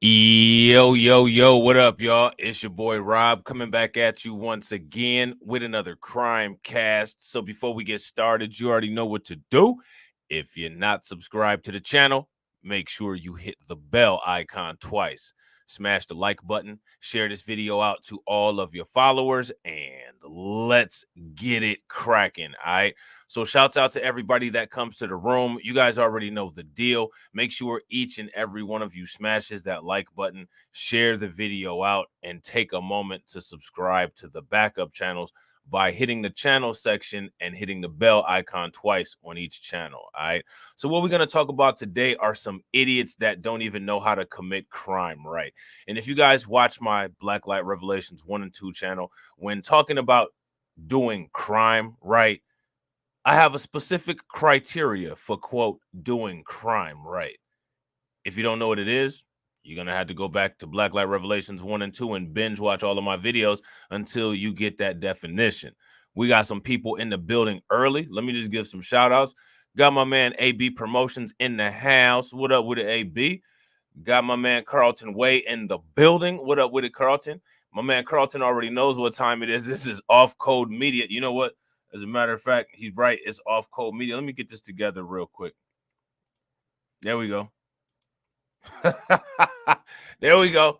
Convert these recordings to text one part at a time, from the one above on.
Yo, what up, y'all? It's your boy Rob coming back at you once again with another crime cast. So before we get started, you already know what to do. If you're not subscribed to the channel, make sure you hit the bell icon twice. Smash the like button, share this video out to all of your followers, and let's get it cracking. All right. So shouts out to everybody that comes to the room. You guys already know the deal. Make sure each and every one of you smashes that like button, share the video out, and take a moment to subscribe to the backup channels by hitting the channel section and hitting the bell icon twice on each channel. All right. So what we're going to talk about today are some idiots that don't even know how to commit crime right. And if you guys watch my Black Light Revelations 1 and 2 channel, when talking about doing crime right, I have a specific criteria for, quote, doing crime right. If you don't know what it is, you're going to have to go back to Black Light Revelations 1 and 2 and binge watch all of my videos until you get that definition. We got some people in the building early. Let me just give some shout outs. Got my man AB Promotions in the house. What up with it, AB? Got my man Carlton Way in the building. What up with it, Carlton? My man Carlton already knows what time it is. This is Off Code Media. You know what? As a matter of fact, he's right. It's Off Code Media. Let me get this together real quick. There we go. There we go.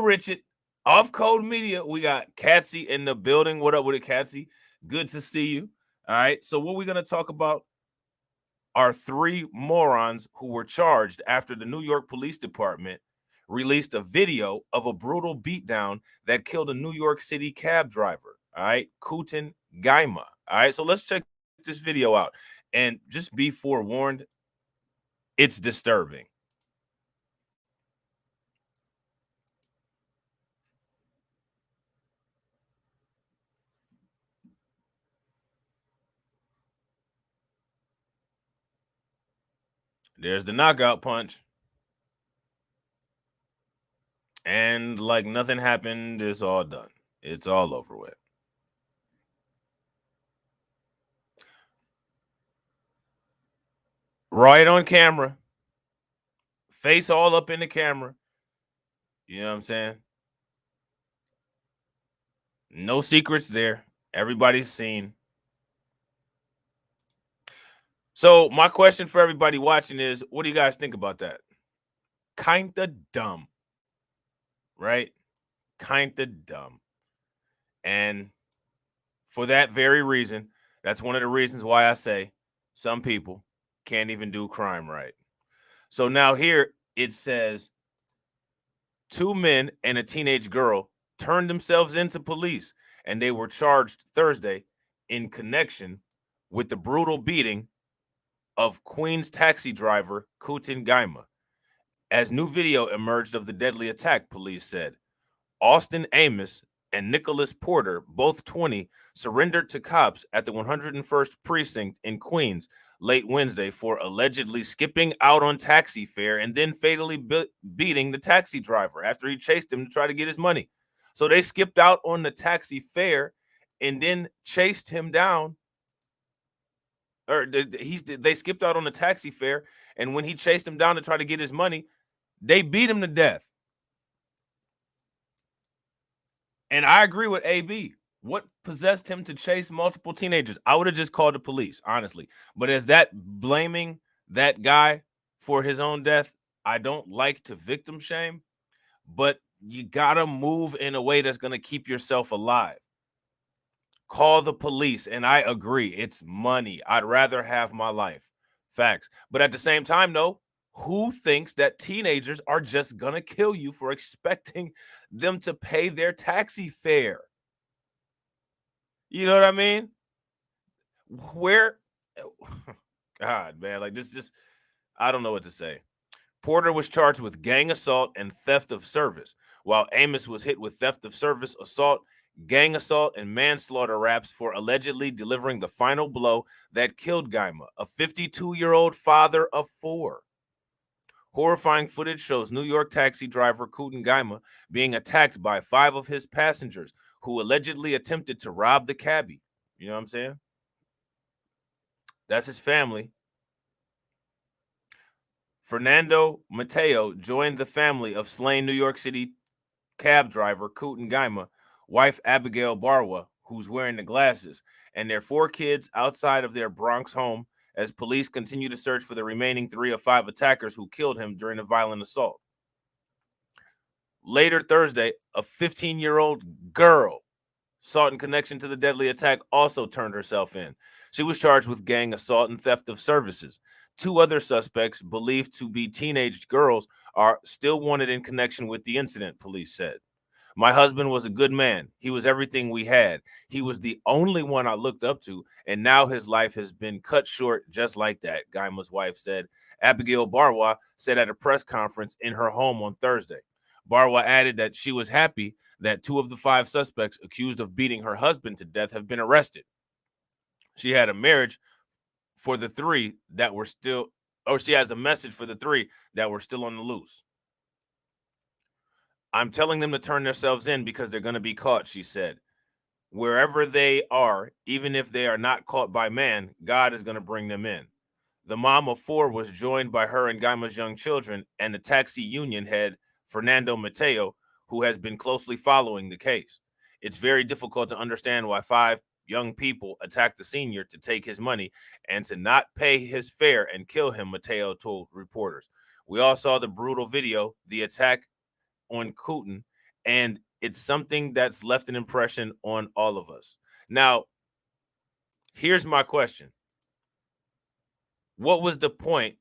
Richard. Off Code Media. We got Catsy in the building. What up with it, Catsy? Good to see you. All right. So what we're going to talk about are three morons who were charged after the New York Police Department released a video of a brutal beatdown that killed a New York City cab driver. All right. Kutin Gaima. All right. So let's check this video out. And just be forewarned, it's disturbing. There's the knockout punch. And like nothing happened, it's all done. It's all over with. Right on camera. Face all up in the camera. You know what I'm saying? No secrets there. Everybody's seen. So my question for everybody watching is, what do you guys think about that? Kinda dumb. Right? Kinda dumb. And for that very reason, that's one of the reasons why I say some people can't even do crime right. So now here it says 2 men and a teenage girl turned themselves into police, and they were charged Thursday in connection with the brutal beating of Queens taxi driver Kutin Gaima. As new video emerged of the deadly attack, police said Austin Amos and Nicholas Porter, both 20, surrendered to cops at the 101st Precinct in Queens late Wednesday for allegedly skipping out on taxi fare and then fatally beating the taxi driver after he chased him to try to get his money. So they skipped out on the taxi fare and then chased him down. Or they skipped out on the taxi fare, and when he chased him down to try to get his money, they beat him to death. And I agree with AB. What possessed him to chase multiple teenagers? I would have just called the police, honestly. But as that blaming that guy for his own death, I don't like to victim shame, but you got to move in a way that's going to keep yourself alive. Call the police. And I agree. It's money. I'd rather have my life. Facts. But at the same time, though, who thinks that teenagers are just going to kill you for expecting them to pay their taxi fare? You know what I mean? Where, God, man, like this, I don't know what to say. Porter was charged with gang assault and theft of service, while Amos was hit with theft of service, assault, gang assault, and manslaughter raps for allegedly delivering the final blow that killed Gaima, a 52-year-old father of 4. Horrifying footage shows New York taxi driver Kutin Gaima being attacked by 5 of his passengers who allegedly attempted to rob the cabbie. You know what I'm saying? That's his family. Fernando Mateo joined the family of slain New York City cab driver Kutin Gaima, wife Abigail Barwa, who's wearing the glasses, and their 4 kids outside of their Bronx home as police continue to search for the remaining 3 of 5 attackers who killed him during a violent assault. Later Thursday, a 15-year-old girl sought in connection to the deadly attack also turned herself in. She was charged with gang assault and theft of services. 2 other suspects, believed to be teenage girls, are still wanted in connection with the incident, police said. My husband was a good man. He was everything we had. He was the only one I looked up to, and now his life has been cut short just like that, Gaima's wife said. Abigail Barwa said at a press conference in her home on Thursday. Barwa added that she was happy that 2 of the 5 suspects accused of beating her husband to death have been arrested. She had a marriage for the 3 that were still, or she has a message for the 3 that were still on the loose. I'm telling them to turn themselves in because they're going to be caught, she said. Wherever they are, even if they are not caught by man, God is going to bring them in. The mom of 4 was joined by her and Gaima's young children and the taxi union head, Fernando Mateo, who has been closely following the case. It's very difficult to understand why 5 young people attacked the senior to take his money and to not pay his fare and kill him, Mateo told reporters. We all saw the brutal video, the attack on Kutin, and it's something that's left an impression on all of us. Now, here's my question. What was the point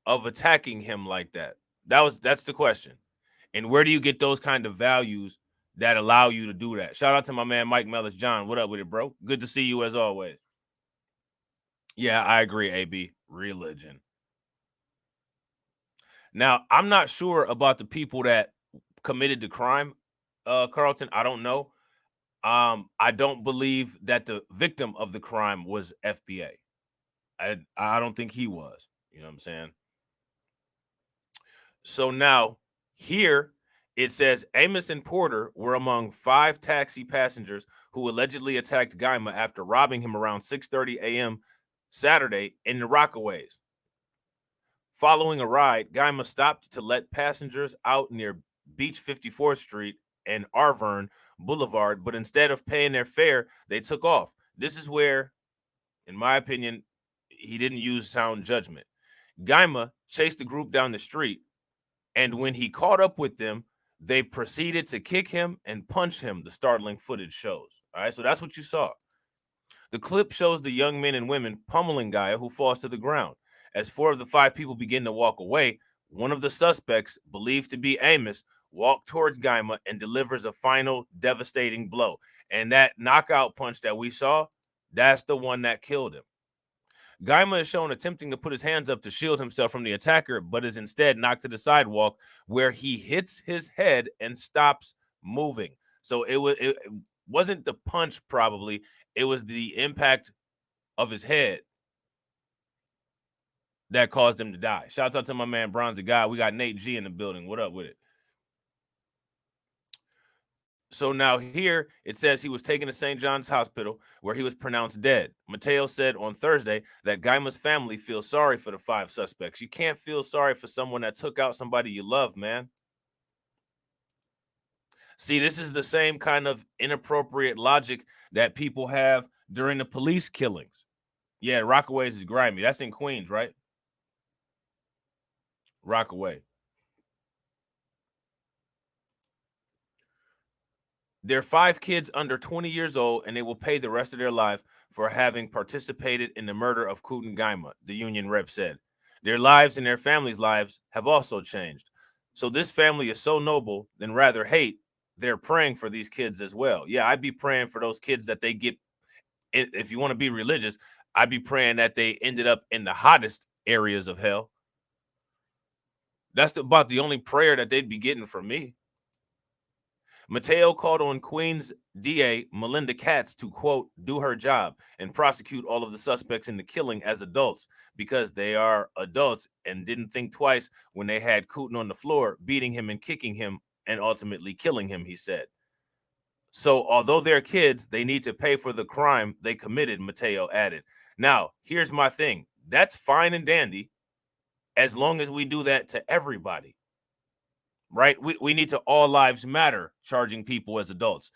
of attacking him like that? That's the question. And where do you get those kind of values that allow you to do that? Shout out to my man Mike Mellis. John, what up with it, bro? Good to see you as always. Yeah, I agree, AB. Religion. Now, I'm not sure about the people that committed the crime, Carlton. I don't know. I don't believe that the victim of the crime was FBA. I don't think he was. You know what I'm saying? So now here it says Amos and Porter were among 5 taxi passengers who allegedly attacked Gaima after robbing him around 6:30 a.m. Saturday in the Rockaways. Following a ride, Gaima stopped to let passengers out near Beach 54th Street and Arverne Boulevard, but instead of paying their fare, they took off. This is where, in my opinion, he didn't use sound judgment. Gaima chased the group down the street, and when he caught up with them, they proceeded to kick him and punch him, the startling footage shows. All right, so that's what you saw. The clip shows the young men and women pummeling Gaia, who falls to the ground. As 4 of the 5 people begin to walk away, one of the suspects, believed to be Amos, walks towards Gaima and delivers a final devastating blow. And that knockout punch that we saw, that's the one that killed him. Gaima is shown attempting to put his hands up to shield himself from the attacker, but is instead knocked to the sidewalk where he hits his head and stops moving. So it wasn't the punch, probably. It was the impact of his head that caused him to die. Shouts out to my man Bronzy Guy. We got Nate G in the building. What up with it? So now here it says he was taken to St. John's Hospital where he was pronounced dead. Mateo said on Thursday that Gaima's family feels sorry for the 5 suspects. You can't feel sorry for someone that took out somebody you love, man. See, this is the same kind of inappropriate logic that people have during the police killings. Yeah, Rockaways is grimy. That's in Queens, right? Rockaway. They're 5 kids under 20 years old, and they will pay the rest of their life for having participated in the murder of Kutin Gaima, the union rep said. Their lives and their families' lives have also changed. So this family is so noble than rather hate. They're praying for these kids as well. Yeah, I'd be praying for those kids that they get. If you want to be religious, I'd be praying that they ended up in the hottest areas of hell. That's about the only prayer that they'd be getting from me. Mateo called on Queens DA Melinda Katz to, quote, do her job and prosecute all of the suspects in the killing as adults because they are adults and didn't think twice when they had Kutin on the floor, beating him and kicking him and ultimately killing him, he said. So although they're kids, they need to pay for the crime they committed, Mateo added. Now, here's my thing. That's fine and dandy. as long as we do that to everybody, right? We need to all lives matter charging people as adults,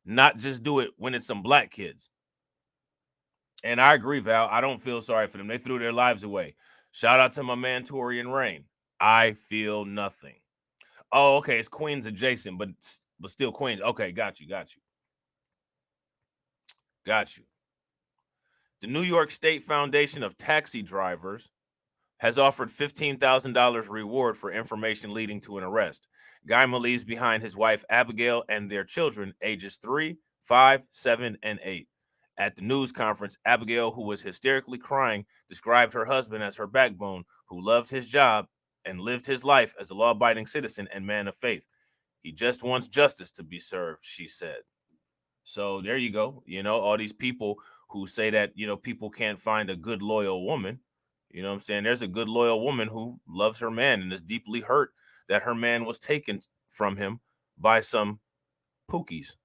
not just do it when it's some black kids. And I agree, Val. I don't feel sorry for them. They threw their lives away. Shout out to my man Torian Rain. I feel nothing. Oh, okay. It's Queens adjacent, but still Queens. Okay, got you. The New York State Foundation of Taxi Drivers has offered $15,000 reward for information leading to an arrest. Gaima leaves behind his wife Abigail and their children, ages 3, 5, 7, and 8. At the news conference, Abigail, who was hysterically crying, described her husband as her backbone, who loved his job and lived his life as a law-abiding citizen and man of faith. He just wants justice to be served, she said. So there you go. You know, all these people who say that, you know, people can't find a good, loyal woman. You know what I'm saying? There's a good, loyal woman who loves her man and is deeply hurt that her man was taken from him by some Pookies.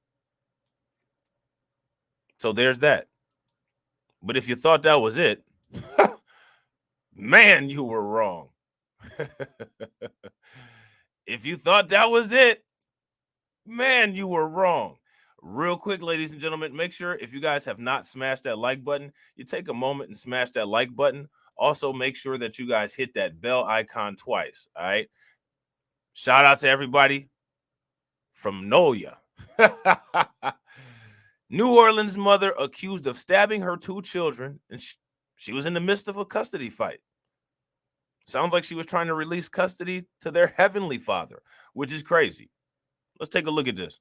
So there's that. But if you thought that was it, man, you were wrong. If you thought that was it, man, you were wrong. Real quick, ladies and gentlemen, make sure if you guys have not smashed that like button, you take a moment and smash that like button. Also, make sure that you guys hit that bell icon twice. All right. Shout out to everybody from Noya. New Orleans mother accused of stabbing her 2 children, and she was in the midst of a custody fight. Sounds like she was trying to release custody to their heavenly father, which is crazy. Let's take a look at this.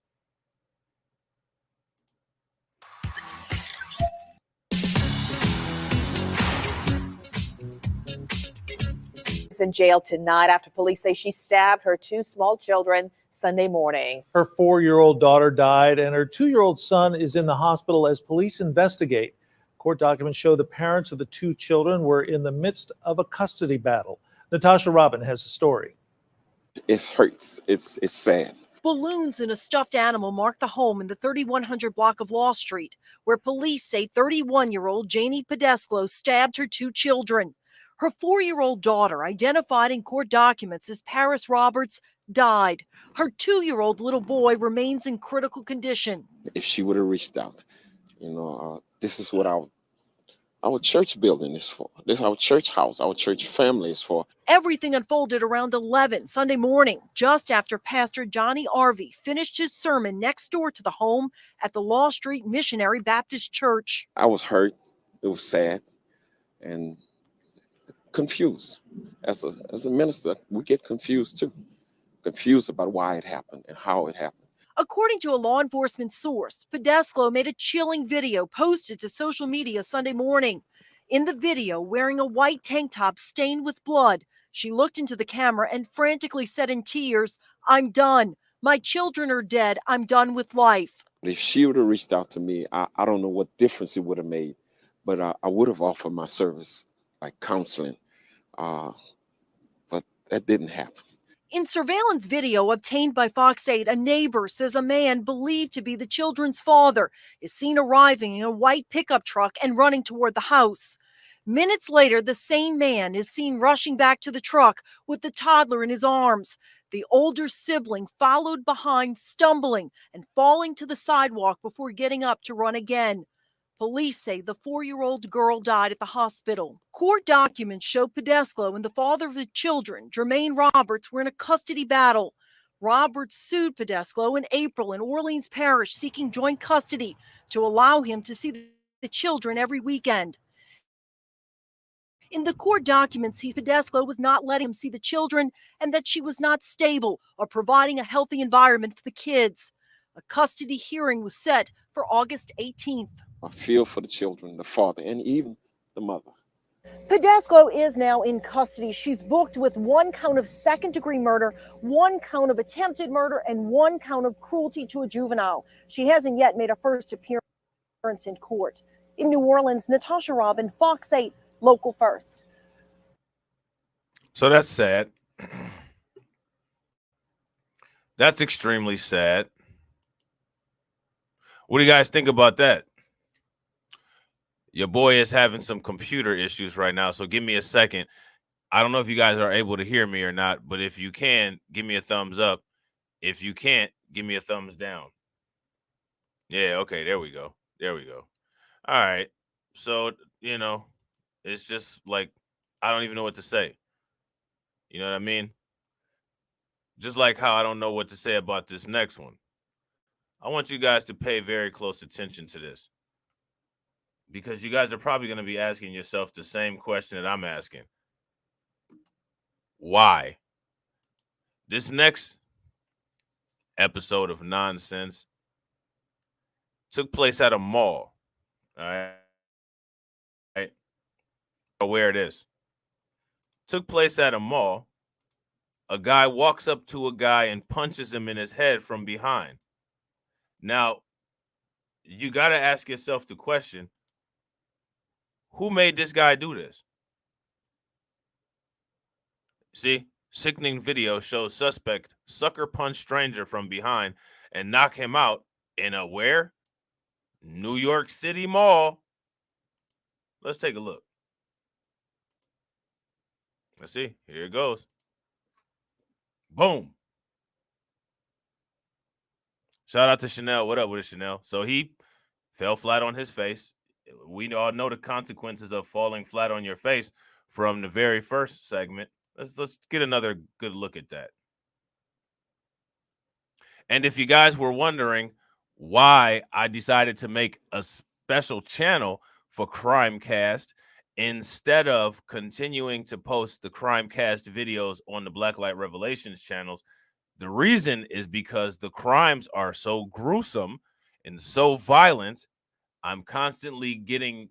In jail tonight after police say she stabbed her 2 small children Sunday morning. Her 4-year-old daughter died and her 2-year-old son is in the hospital as police investigate. Court documents show the parents of the 2 children were in the midst of a custody battle. Natasha Robin has the story. It hurts. It's sad. Balloons and a stuffed animal mark the home in the 3100 block of Law Street, where police say 31-year-old Janie Pedesclo stabbed her 2 children. Her 4-year-old daughter, identified in court documents as Paris Roberts, died. Her 2-year-old little boy remains in critical condition. If she would have reached out, this is what our church building is for. This is our church house, our church family is for. Everything unfolded around 11 Sunday morning, just after Pastor Johnny Arvey finished his sermon next door to the home at the Law Street Missionary Baptist Church. I was hurt. It was sad and confused. As a minister, we get confused too. Confused about why it happened and how it happened. According to a law enforcement source, Pedesclo made a chilling video posted to social media Sunday morning. In the video, wearing a white tank top stained with blood, she looked into the camera and frantically said in tears, "I'm done. My children are dead. I'm done with life." If she would have reached out to me, I don't know what difference it would have made, but I would have offered my service, like counseling, but that didn't happen. In surveillance video obtained by Fox 8, a neighbor says a man believed to be the children's father is seen arriving in a white pickup truck and running toward the house. Minutes later, the same man is seen rushing back to the truck with the toddler in his arms. The older sibling followed behind, stumbling and falling to the sidewalk before getting up to run again. Police say the 4-year-old girl died at the hospital. Court documents show Pedesclo and the father of the children, Jermaine Roberts, were in a custody battle. Roberts sued Pedesclo in April in Orleans Parish, seeking joint custody to allow him to see the children every weekend. In the court documents, Pedesclo was not letting him see the children and that she was not stable or providing a healthy environment for the kids. A custody hearing was set for August 18th. I feel for the children, the father, and even the mother. Pedesclo is now in custody. She's booked with 1 count of second-degree murder, 1 count of attempted murder, and 1 count of cruelty to a juvenile. She hasn't yet made a first appearance in court. In New Orleans, Natasha Robin, Fox 8, Local First. So that's sad. That's extremely sad. What do you guys think about that? Your boy is having some computer issues right now, so give me a second. I don't know if you guys are able to hear me or not, but if you can, give me a thumbs up. If you can't, give me a thumbs down. Yeah, okay, there we go. There we go. All right. So, it's just like I don't even know what to say. You know what I mean? Just like how I don't know what to say about this next one. I want you guys to pay very close attention to this because you guys are probably going to be asking yourself the same question that I'm asking. Why? This next episode of nonsense took place at a mall. All right. Where it is. Took place at a mall. A guy walks up to a guy and punches him in his head from behind. Now, you got to ask yourself the question, who made this guy do this? See, sickening video shows suspect sucker punch stranger from behind and knock him out in a where? New York City mall. Let's take a look. Let's see. Here it goes. Boom. Shout out to Chanel. What up with it, Chanel? So he fell flat on his face. We all know the consequences of falling flat on your face from the very first segment. Let's get another good look at that. And if you guys were wondering why I decided to make a special channel for Crimecast instead of continuing to post the Crimecast videos on the Blacklight Revelations channels, the reason is because the crimes are so gruesome and so violent. I'm constantly getting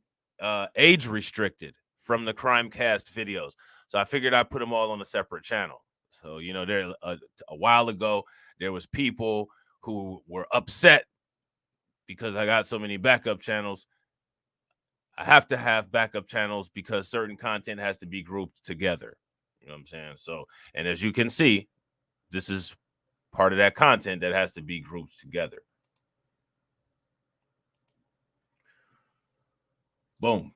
age restricted from the Crimecast videos. So I figured I'd put them all on a separate channel. So, there a while ago, there was people who were upset because I got so many backup channels. I have to have backup channels because certain content has to be grouped together. You know what I'm saying? So, and as you can see, this is part of that content that has to be grouped together. Boom.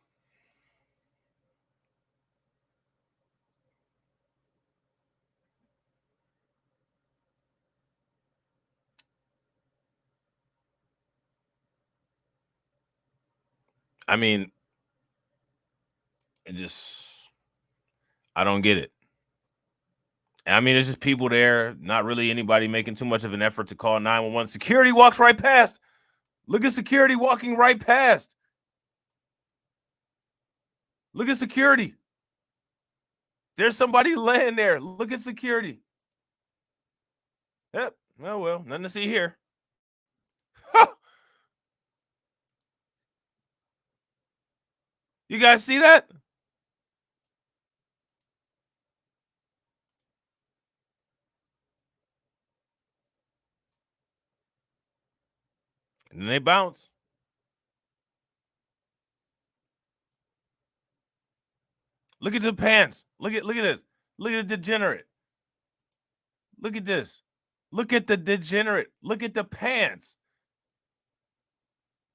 I mean, I don't get it. I mean, it's just people there, not really anybody making too much of an effort to call 911. Security walks right past. Look at security walking right past. Look at security. There's somebody laying there. Look at security. Yep. Oh, well, nothing to see here. You guys see that? And then they bounce. Look at the pants. Look at this. Look at the degenerate. Look at this. Look at the degenerate. Look at the pants.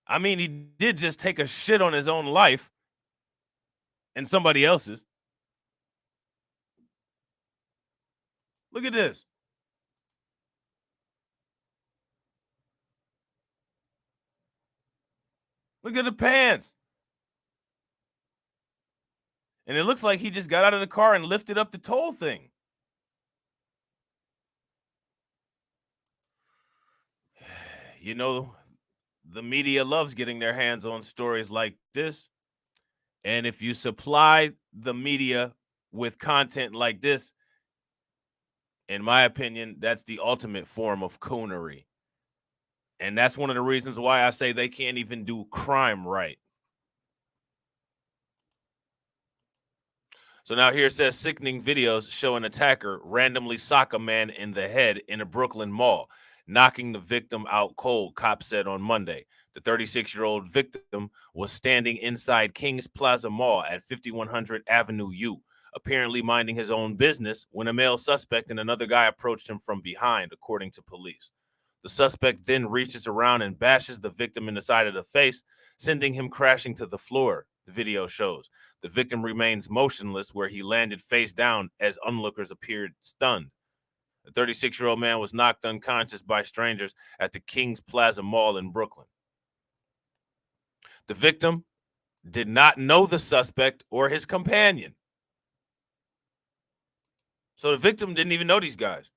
I mean, he did just take a shit on his own life and somebody else's. Look at this. Look at the pants. And it looks like he just got out of the car and lifted up the toll thing. The media loves getting their hands on stories like this. And if you supply the media with content like this, in my opinion, that's the ultimate form of coonery. And that's one of the reasons why I say they can't even do crime right. So now here it says sickening videos show an attacker randomly sock a man in the head in a Brooklyn mall, knocking the victim out cold, cops said on Monday. The 36-year-old victim was standing inside Kings Plaza Mall at 5100 Avenue U, apparently minding his own business when a male suspect and another guy approached him from behind, according to police. The suspect then reaches around and bashes the victim in the side of the face, sending him crashing to the floor, the video shows. The victim remains motionless where he landed face down as onlookers appeared stunned. The 36-year-old man was knocked unconscious by strangers at the Kings Plaza Mall in Brooklyn. The victim did not know the suspect or his companion. So the victim didn't even know these guys.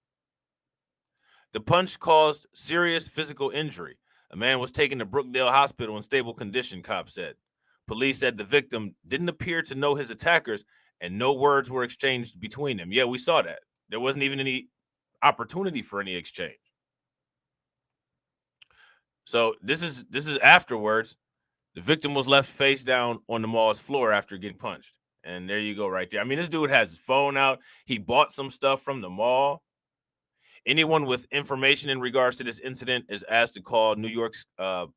The punch caused serious physical injury. A man was taken to Brookdale Hospital in stable condition, cops said. Police said the victim didn't appear to know his attackers and no words were exchanged between them. Yeah, we saw that. There wasn't even any opportunity for any exchange. So this is afterwards. The victim was left face down on the mall's floor after getting punched. And there you go right there. I mean, this dude has his phone out. He bought some stuff from the mall. Anyone with information in regards to this incident is asked to call New York's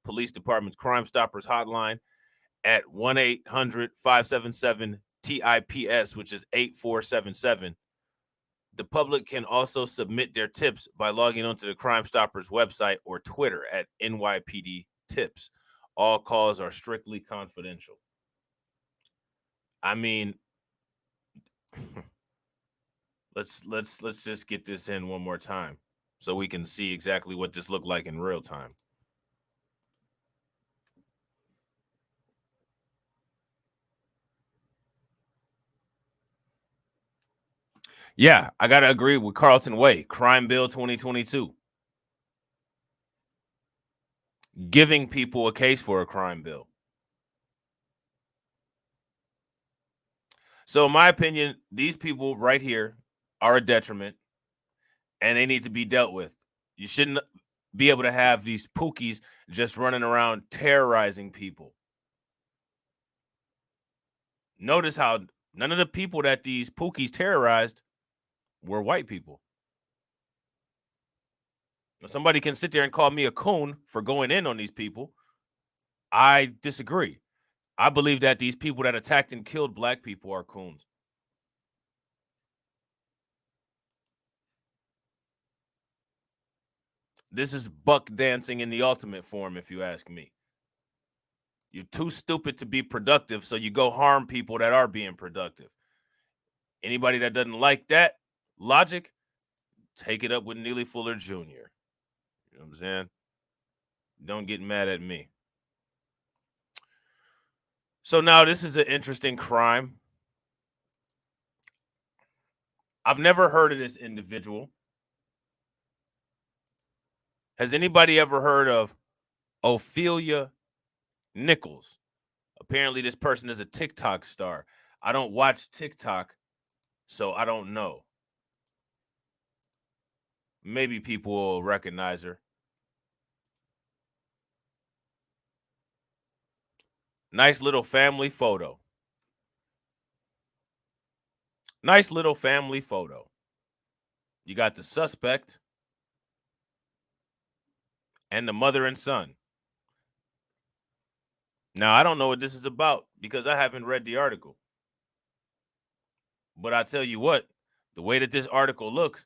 Police Department's Crime Stoppers hotline at 1-800-577-TIPS, which is 8477. The public can also submit their tips by logging onto the Crime Stoppers website or Twitter at NYPD Tips. All calls are strictly confidential. I mean, let's just get this in one more time so we can see exactly what this looked like in real time. Yeah, I got to agree with Carlton Way. Crime Bill 2022. Giving people a case for a crime bill. So in my opinion, these people right here are a detriment and they need to be dealt with. You shouldn't be able to have these Pookies just running around terrorizing people. Notice how none of the people that these Pookies terrorized were white people. Now, somebody can sit there and call me a coon for going in on these people. I disagree. I believe that these people that attacked and killed black people are coons. This is buck dancing in the ultimate form, if you ask me. You're too stupid to be productive, so you go harm people that are being productive. Anybody that doesn't like that logic, take it up with Neely Fuller Jr. You know what I'm saying? Don't get mad at me. So now this is an interesting crime. I've never heard of this individual. Has anybody ever heard of Ophelia Nichols? Apparently this person is a TikTok star. I don't watch TikTok, so I don't know. Maybe people will recognize her. Nice little family photo. Nice little family photo. You got the suspect and the mother and son. Now, I don't know what this is about because I haven't read the article. But I tell you what, the way that this article looks,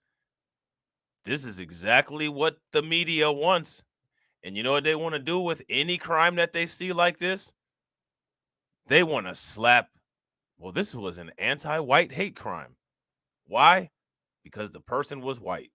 this is exactly what the media wants. And you know what they want to do with any crime that they see like this? They want to slap. Well, this was an anti-white hate crime. Why? Because the person was white.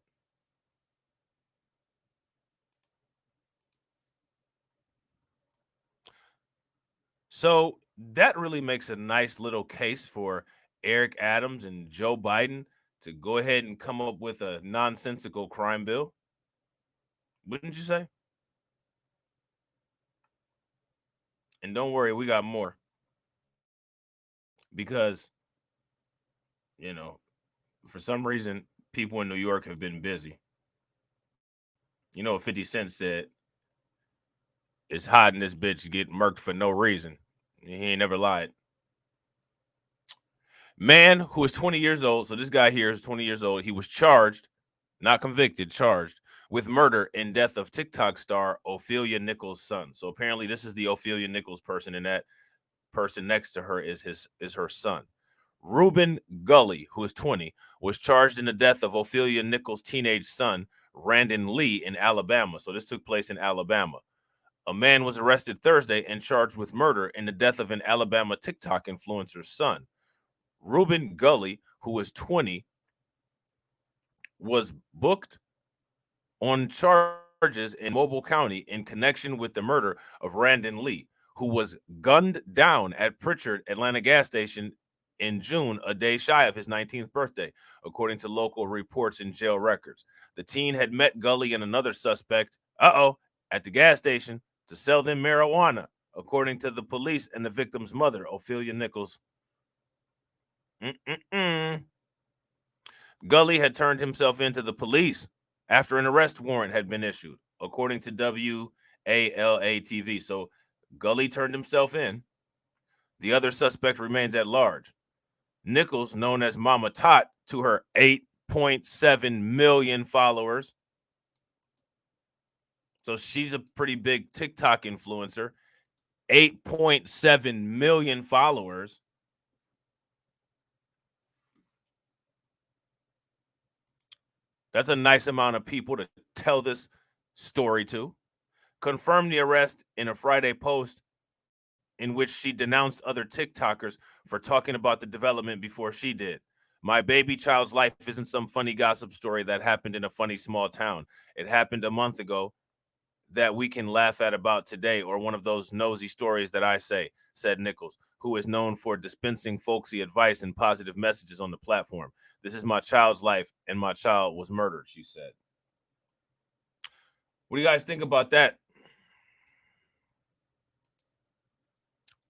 So that really makes a nice little case for Eric Adams and Joe Biden to go ahead and come up with a nonsensical crime bill. Wouldn't you say? And don't worry, we got more. Because, you know, for some reason, people in New York have been busy. You know what 50 Cent said? It's hot in this bitch get murked for no reason. He ain't never lied. Man who is 20 years old, so this guy here is 20 years old. He was charged, not convicted, charged with murder and death of TikTok star Ophelia Nichols' son. So apparently this is the Ophelia Nichols person, and that person next to her is her son. Reuben Gully, who is 20, was charged in the death of Ophelia Nichols' teenage son, Randon Lee, in Alabama. So this took place in Alabama. A man was arrested Thursday and charged with murder in the death of an Alabama TikTok influencer's son. Reuben Gully, who was 20, was booked on charges in Mobile County in connection with the murder of Randon Lee, who was gunned down at Pritchard Atlanta gas station in June, a day shy of his 19th birthday, according to local reports and jail records. The teen had met Gully and another suspect, at the gas station to sell them marijuana, according to the police and the victim's mother, Ophelia Nichols. Gully had turned himself into the police after an arrest warrant had been issued, according to WALA TV. So Gully turned himself in. The other suspect remains at large. Nichols, known as Mama Tot to her 8.7 million followers. So she's a pretty big TikTok influencer. 8.7 million followers. That's a nice amount of people to tell this story to. Confirmed the arrest in a Friday post in which she denounced other TikTokers for talking about the development before she did. My baby child's life isn't some funny gossip story that happened in a funny small town. It happened a month ago that we can laugh at about today, or one of those nosy stories that I say, said Nichols, who is known for dispensing folksy advice and positive messages on the platform. This is my child's life, and my child was murdered, she said. What do you guys think about that?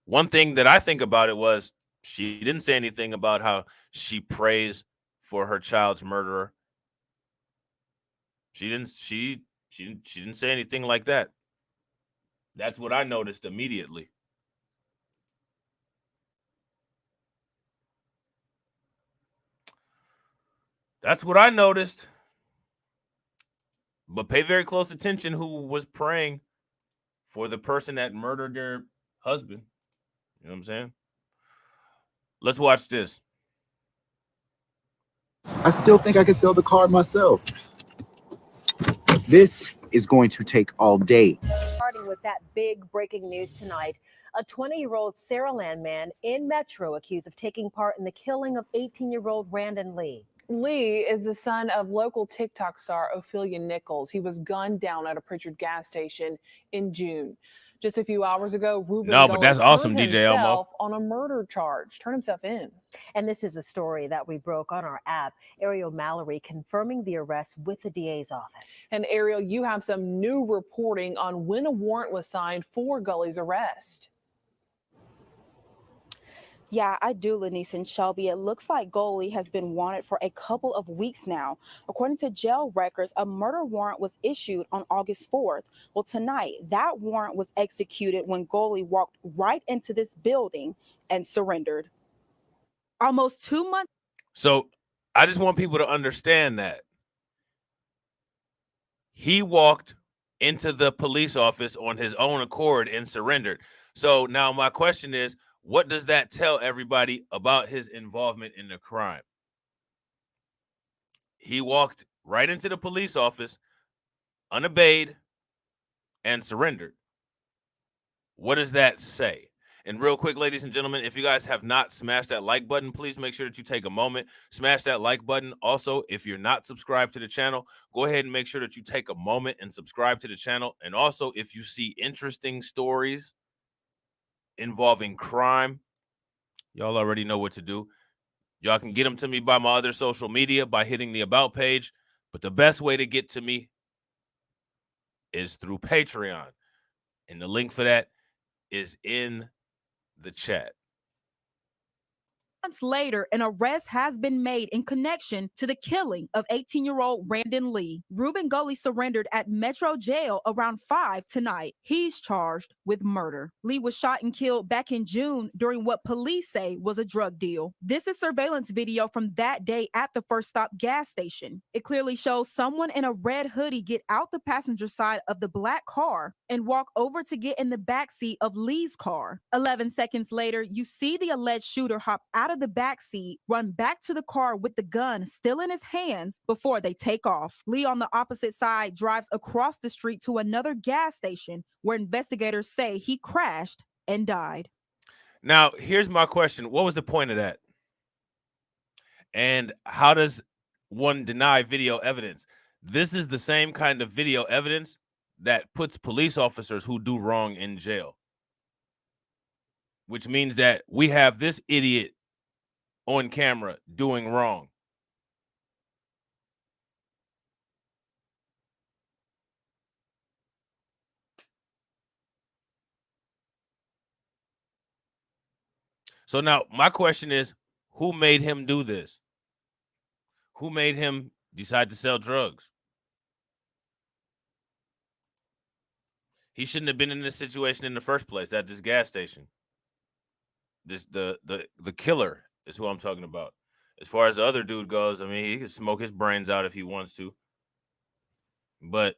One thing that I think about it was she didn't say anything about how she prays for her child's murderer. She didn't say anything like that. That's what I noticed immediately. That's what I noticed. But pay very close attention who was praying for the person that murdered their husband. You know what I'm saying? Let's watch this. I still think I can sell the car myself. This is going to take all day. Starting with that big breaking news tonight, a 20-year-old Saraland man in Metro accused of taking part in the killing of 18-year-old Randon Lee. Lee is the son of local TikTok star Ophelia Nichols. He was gunned down at a Pritchard gas station in June. Just a few hours ago, Reuben but that's awesome, DJ Elmo. On a murder charge, turned himself in. And this is a story that we broke on our app. Ariel Mallory confirming the arrest with the DA's office. And Ariel, you have some new reporting on when a warrant was signed for Gully's arrest. Yeah, I do, Lanice and Shelby. It looks like Gully has been wanted for a couple of weeks now. According to jail records, a murder warrant was issued on August 4th. Well, tonight, that warrant was executed when Gully walked right into this building and surrendered. Almost 2 months. So I just want people to understand that. He walked into the police office on his own accord and surrendered. So now my question is, what does that tell everybody about his involvement in the crime? He walked right into the police office, unobeyed, and surrendered. What does that say? And real quick, ladies and gentlemen, if you guys have not smashed that like button, please make sure that you take a moment, smash that like button. Also, if you're not subscribed to the channel, go ahead and make sure that you take a moment and subscribe to the channel. And also, if you see interesting stories involving crime, y'all already know what to do. Y'all can get them to me by my other social media by hitting the About page. But the best way to get to me is through Patreon. And the link for that is in the chat. Months later, an arrest has been made in connection to the killing of 18-year-old Randon Lee. Reuben Gully surrendered at Metro Jail around 5 tonight. He's charged with murder. Lee was shot and killed back in June during what police say was a drug deal. This is surveillance video from that day at the First Stop gas station. It clearly shows someone in a red hoodie get out the passenger side of the black car and walk over to get in the backseat of Lee's car. 11 seconds later, you see the alleged shooter hop out of the backseat, run back to the car with the gun still in his hands before they take off. Lee on the opposite side drives across the street to another gas station where investigators say he crashed and died. Now, here's my question. What was the point of that? And how does one deny video evidence? This is the same kind of video evidence that puts police officers who do wrong in jail, which means that we have this idiot on camera doing wrong. So now my question is, who made him do this? Who made him decide to sell drugs? He shouldn't have been in this situation in the first place at this gas station. The killer is who I'm talking about. As far as the other dude goes, I mean, he can smoke his brains out if he wants to. But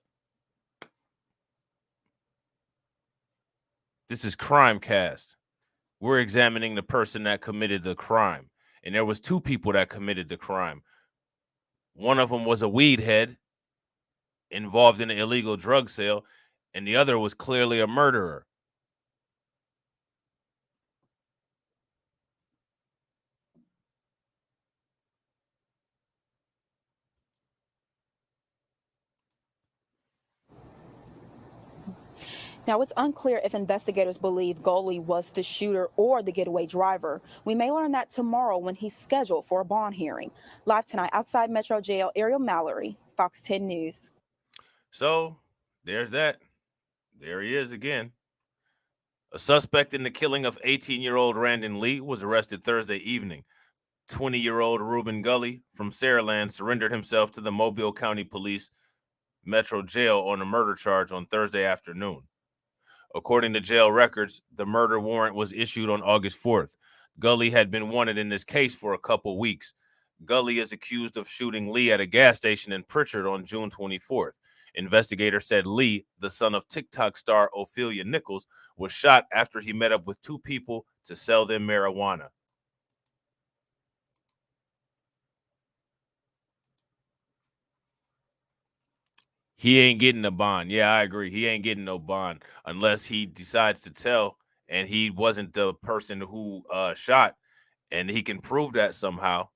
this is Crimecast. We're examining the person that committed the crime. And there was two people that committed the crime. One of them was a weed head involved in an illegal drug sale, and the other was clearly a murderer. Now, it's unclear if investigators believe Goley was the shooter or the getaway driver. We may learn that tomorrow when he's scheduled for a bond hearing. Live tonight outside Metro Jail, Ariel Mallory, Fox 10 News. So there's that. There he is again. A suspect in the killing of 18-year-old Randon Lee was arrested Thursday evening. 20-year-old Reuben Gully from Saraland surrendered himself to the Mobile County Police Metro Jail on a murder charge on Thursday afternoon. According to jail records, the murder warrant was issued on August 4th. Gully had been wanted in this case for a couple weeks. Gully is accused of shooting Lee at a gas station in Pritchard on June 24th. Investigators said Lee, the son of TikTok star Ophelia Nichols, was shot after he met up with two people to sell them marijuana. He ain't getting a bond. Yeah, I agree. He ain't getting no bond unless he decides to tell and he wasn't the person who shot, and he can prove that somehow.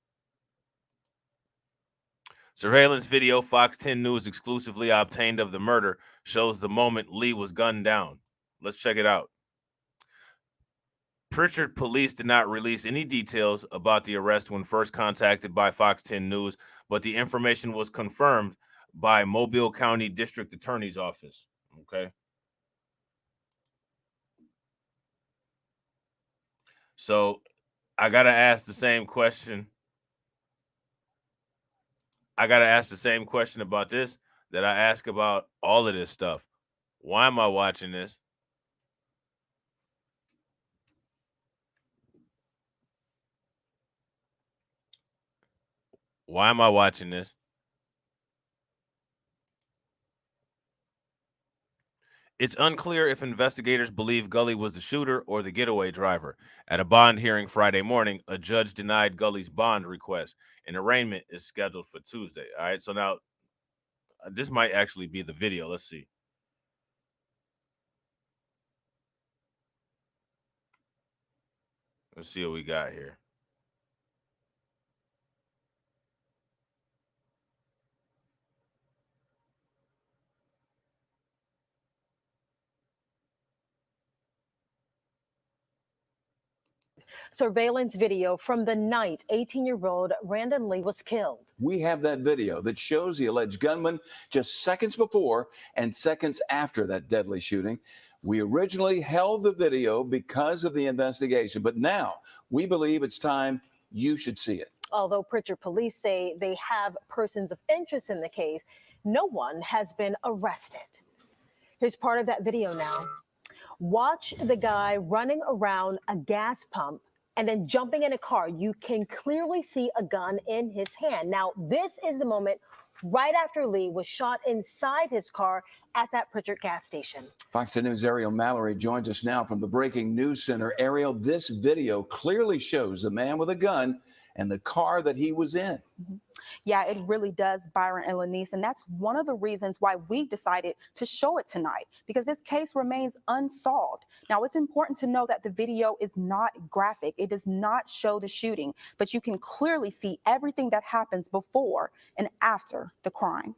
Surveillance video Fox 10 News exclusively obtained of the murder shows the moment Lee was gunned down. Let's check it out. Pritchard police did not release any details about the arrest when first contacted by Fox 10 News, but the information was confirmed by Mobile County District Attorney's Office. Okay. So I got to ask the same question. I got to ask the same question about this that I ask about all of this stuff. Why am I watching this? Why am I watching this? It's unclear if investigators believe Gully was the shooter or the getaway driver. At a bond hearing Friday morning, a judge denied Gully's bond request. An arraignment is scheduled for Tuesday. All right, so now this might actually be the video. Let's see. Let's see what we got here. Surveillance video from the night 18-year-old Randon Lee was killed. We have that video that shows the alleged gunman just seconds before and seconds after that deadly shooting. We originally held the video because of the investigation, but now we believe it's time you should see it. Although Pritchard police say they have persons of interest in the case, no one has been arrested. Here's part of that video now. Watch the guy running around a gas pump and then jumping in a car. You can clearly see a gun in his hand. Now, this is the moment right after Lee was shot inside his car at that Pritchard gas station. Fox 10 News' Ariel Mallory joins us now from the Breaking News Center. Ariel, this video clearly shows the man with a gun and the car that he was in. Yeah, it really does, Byron and Lanice. And that's one of the reasons why we decided to show it tonight, because this case remains unsolved. Now, it's important to know that the video is not graphic. It does not show the shooting, but you can clearly see everything that happens before and after the crime.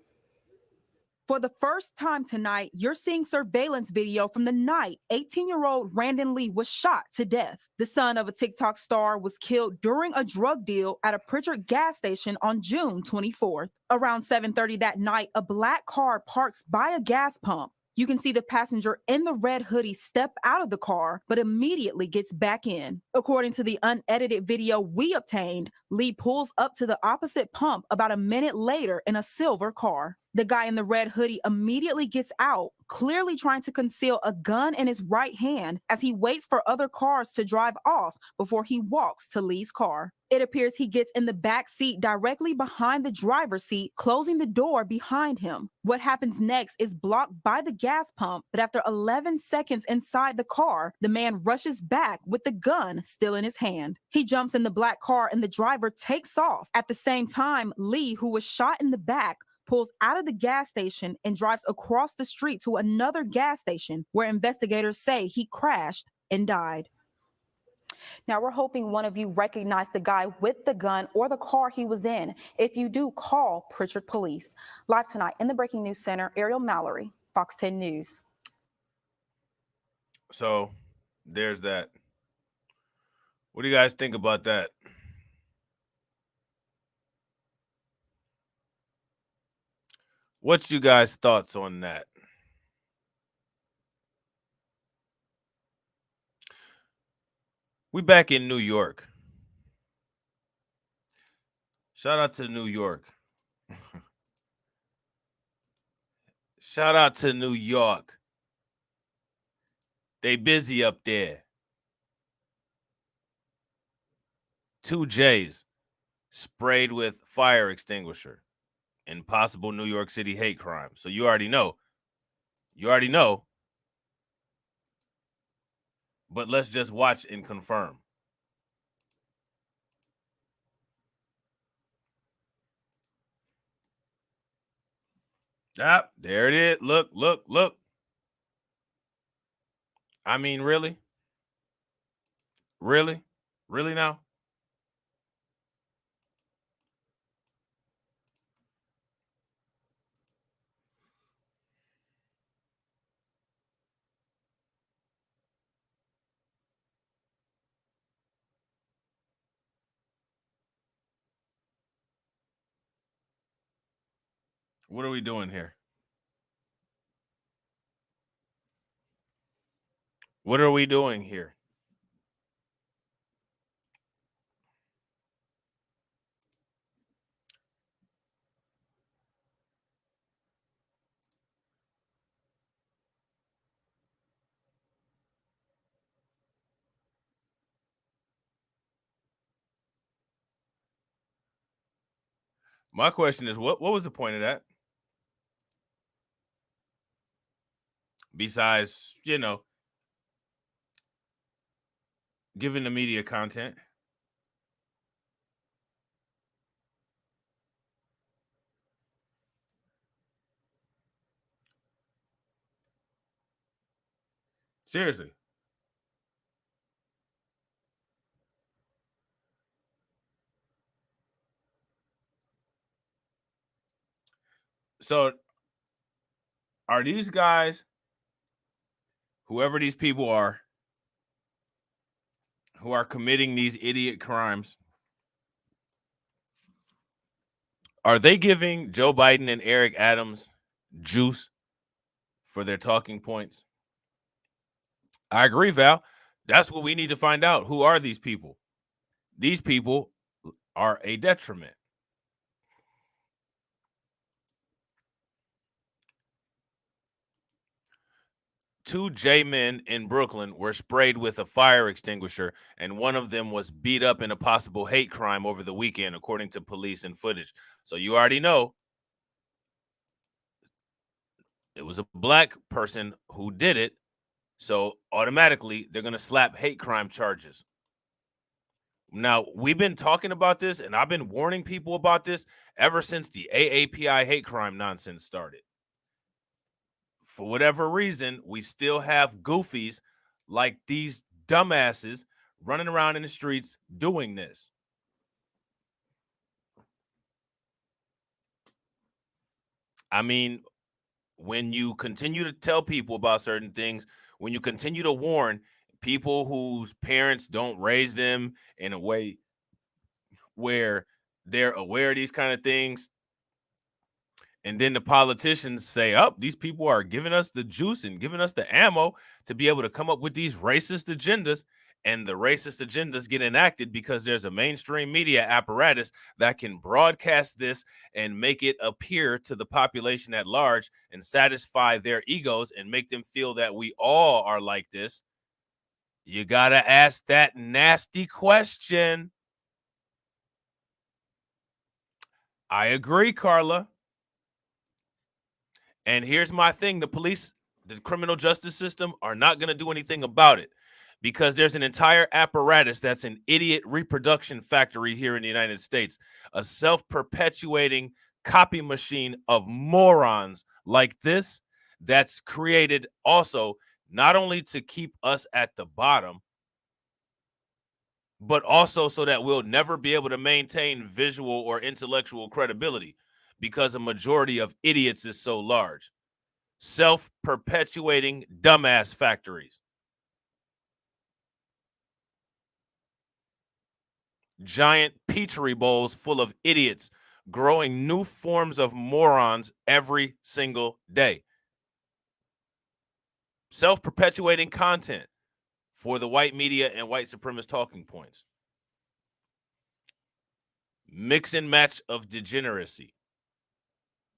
For the first time tonight, you're seeing surveillance video from the night 18-year-old Randon Lee was shot to death. The son of a TikTok star was killed during a drug deal at a Pritchard gas station on June 24th. Around 7:30 that night, a black car parks by a gas pump. You can see the passenger in the red hoodie step out of the car, but immediately gets back in. According to the unedited video we obtained, Lee pulls up to the opposite pump about a minute later in a silver car. The guy in the red hoodie immediately gets out, clearly trying to conceal a gun in his right hand as he waits for other cars to drive off before he walks to Lee's car. It appears he gets in the back seat directly behind the driver's seat, closing the door behind him. What happens next is blocked by the gas pump, but after 11 seconds inside the car, the man rushes back with the gun still in his hand. He jumps in the black car and the driver takes off. At the same time, Lee, who was shot in the back, pulls out of the gas station and drives across the street to another gas station where investigators say he crashed and died. Now, we're hoping one of you recognize the guy with the gun or the car he was in. If you do, call Pritchard Police. Live tonight in the Breaking News Center, Ariel Mallory, Fox 10 News. So there's that. What do you guys think about that? What's you guys' thoughts on that? We back in New York. Shout out to New York. Shout out to New York. They busy up there. 2 J's sprayed with fire extinguisher in possible New York City hate crime. So you already know. You already know. But let's just watch and confirm. Ah, there it is. Look, look, look. I mean, really? Really? Really now? What are we doing here? What are we doing here? My question is, what was the point of that? Besides, giving the media content. Seriously. So are these guys, whoever these people are, who are committing these idiot crimes, are they giving Joe Biden and Eric Adams juice for their talking points? I agree, Val. That's what we need to find out. Who are these people? These people are a detriment. Two J-men in Brooklyn were sprayed with a fire extinguisher, and one of them was beat up in a possible hate crime over the weekend, according to police and footage. So you already know It was a black person who did it. So automatically they're going to slap hate crime charges. Now, we've been talking about this and I've been warning people about this ever since the AAPI hate crime nonsense started. For whatever reason, we still have goofies like these dumbasses running around in the streets doing this. I mean, when you continue to tell people about certain things, when you continue to warn people whose parents don't raise them in a way where they're aware of these kind of things, and then the politicians say, oh, these people are giving us the juice and giving us the ammo to be able to come up with these racist agendas. And the racist agendas get enacted because there's a mainstream media apparatus that can broadcast this and make it appear to the population at large and satisfy their egos and make them feel that we all are like this. You got to ask that nasty question. I agree, Carla. And here's my thing. The police, the criminal justice system are not going to do anything about it because there's an entire apparatus that's an idiot reproduction factory here in the United States, a self-perpetuating copy machine of morons like this that's created also not only to keep us at the bottom, but also so that we'll never be able to maintain visual or intellectual credibility because a majority of idiots is so large. Self-perpetuating dumbass factories. Giant petri bowls full of idiots growing new forms of morons every single day. Self-perpetuating content for the white media and white supremacist talking points. Mix and match of degeneracy.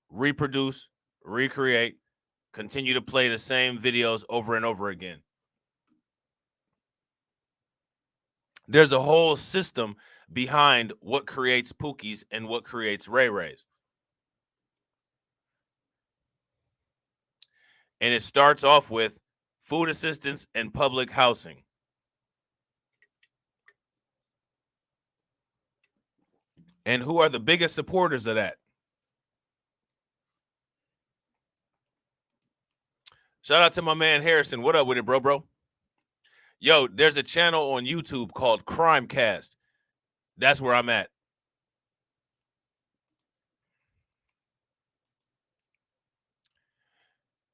Reproduce, recreate, continue to play the same videos over and over again. There's a whole system behind what creates Pookies and what creates Ray Rays. And it starts off with food assistance and public housing. And who are the biggest supporters of that? Shout out to my man Harrison. What up with it, bro? Yo, there's a channel on YouTube called Crimecast. That's where I'm at.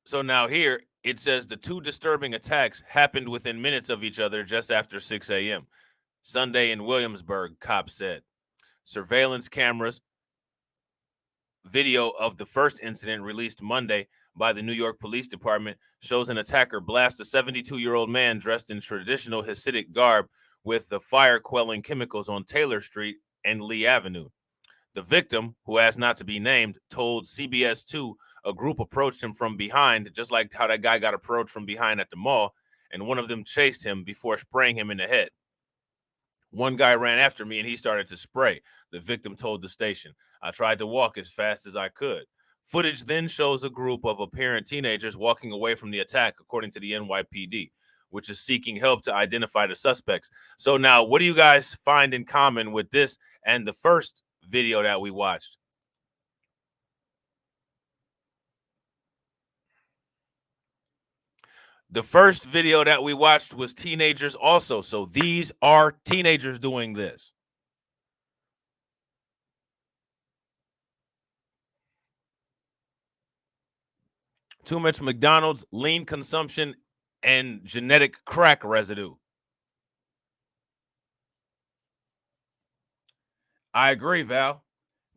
So now here, it says the two disturbing attacks happened within minutes of each other just after 6 a.m. Sunday in Williamsburg, cops said. Surveillance cameras video of the first incident released Monday by the New York Police Department shows an attacker blast a 72-year-old man dressed in traditional Hasidic garb with the fire-quelling chemicals on Taylor Street and Lee Avenue. The victim, who asked not to be named, told CBS 2 a group approached him from behind, just like how that guy got approached from behind at the mall, and one of them chased him before spraying him in the head. One guy ran after me and he started to spray, the victim told the station. I tried to walk as fast as I could. Footage then shows a group of apparent teenagers walking away from the attack, according to the NYPD, which is seeking help to identify the suspects. So now, what do you guys find in common with this and the first video that we watched? The first video that we watched was teenagers also. So these are teenagers doing this. Too much McDonald's, lean consumption, and genetic crack residue. I agree, Val.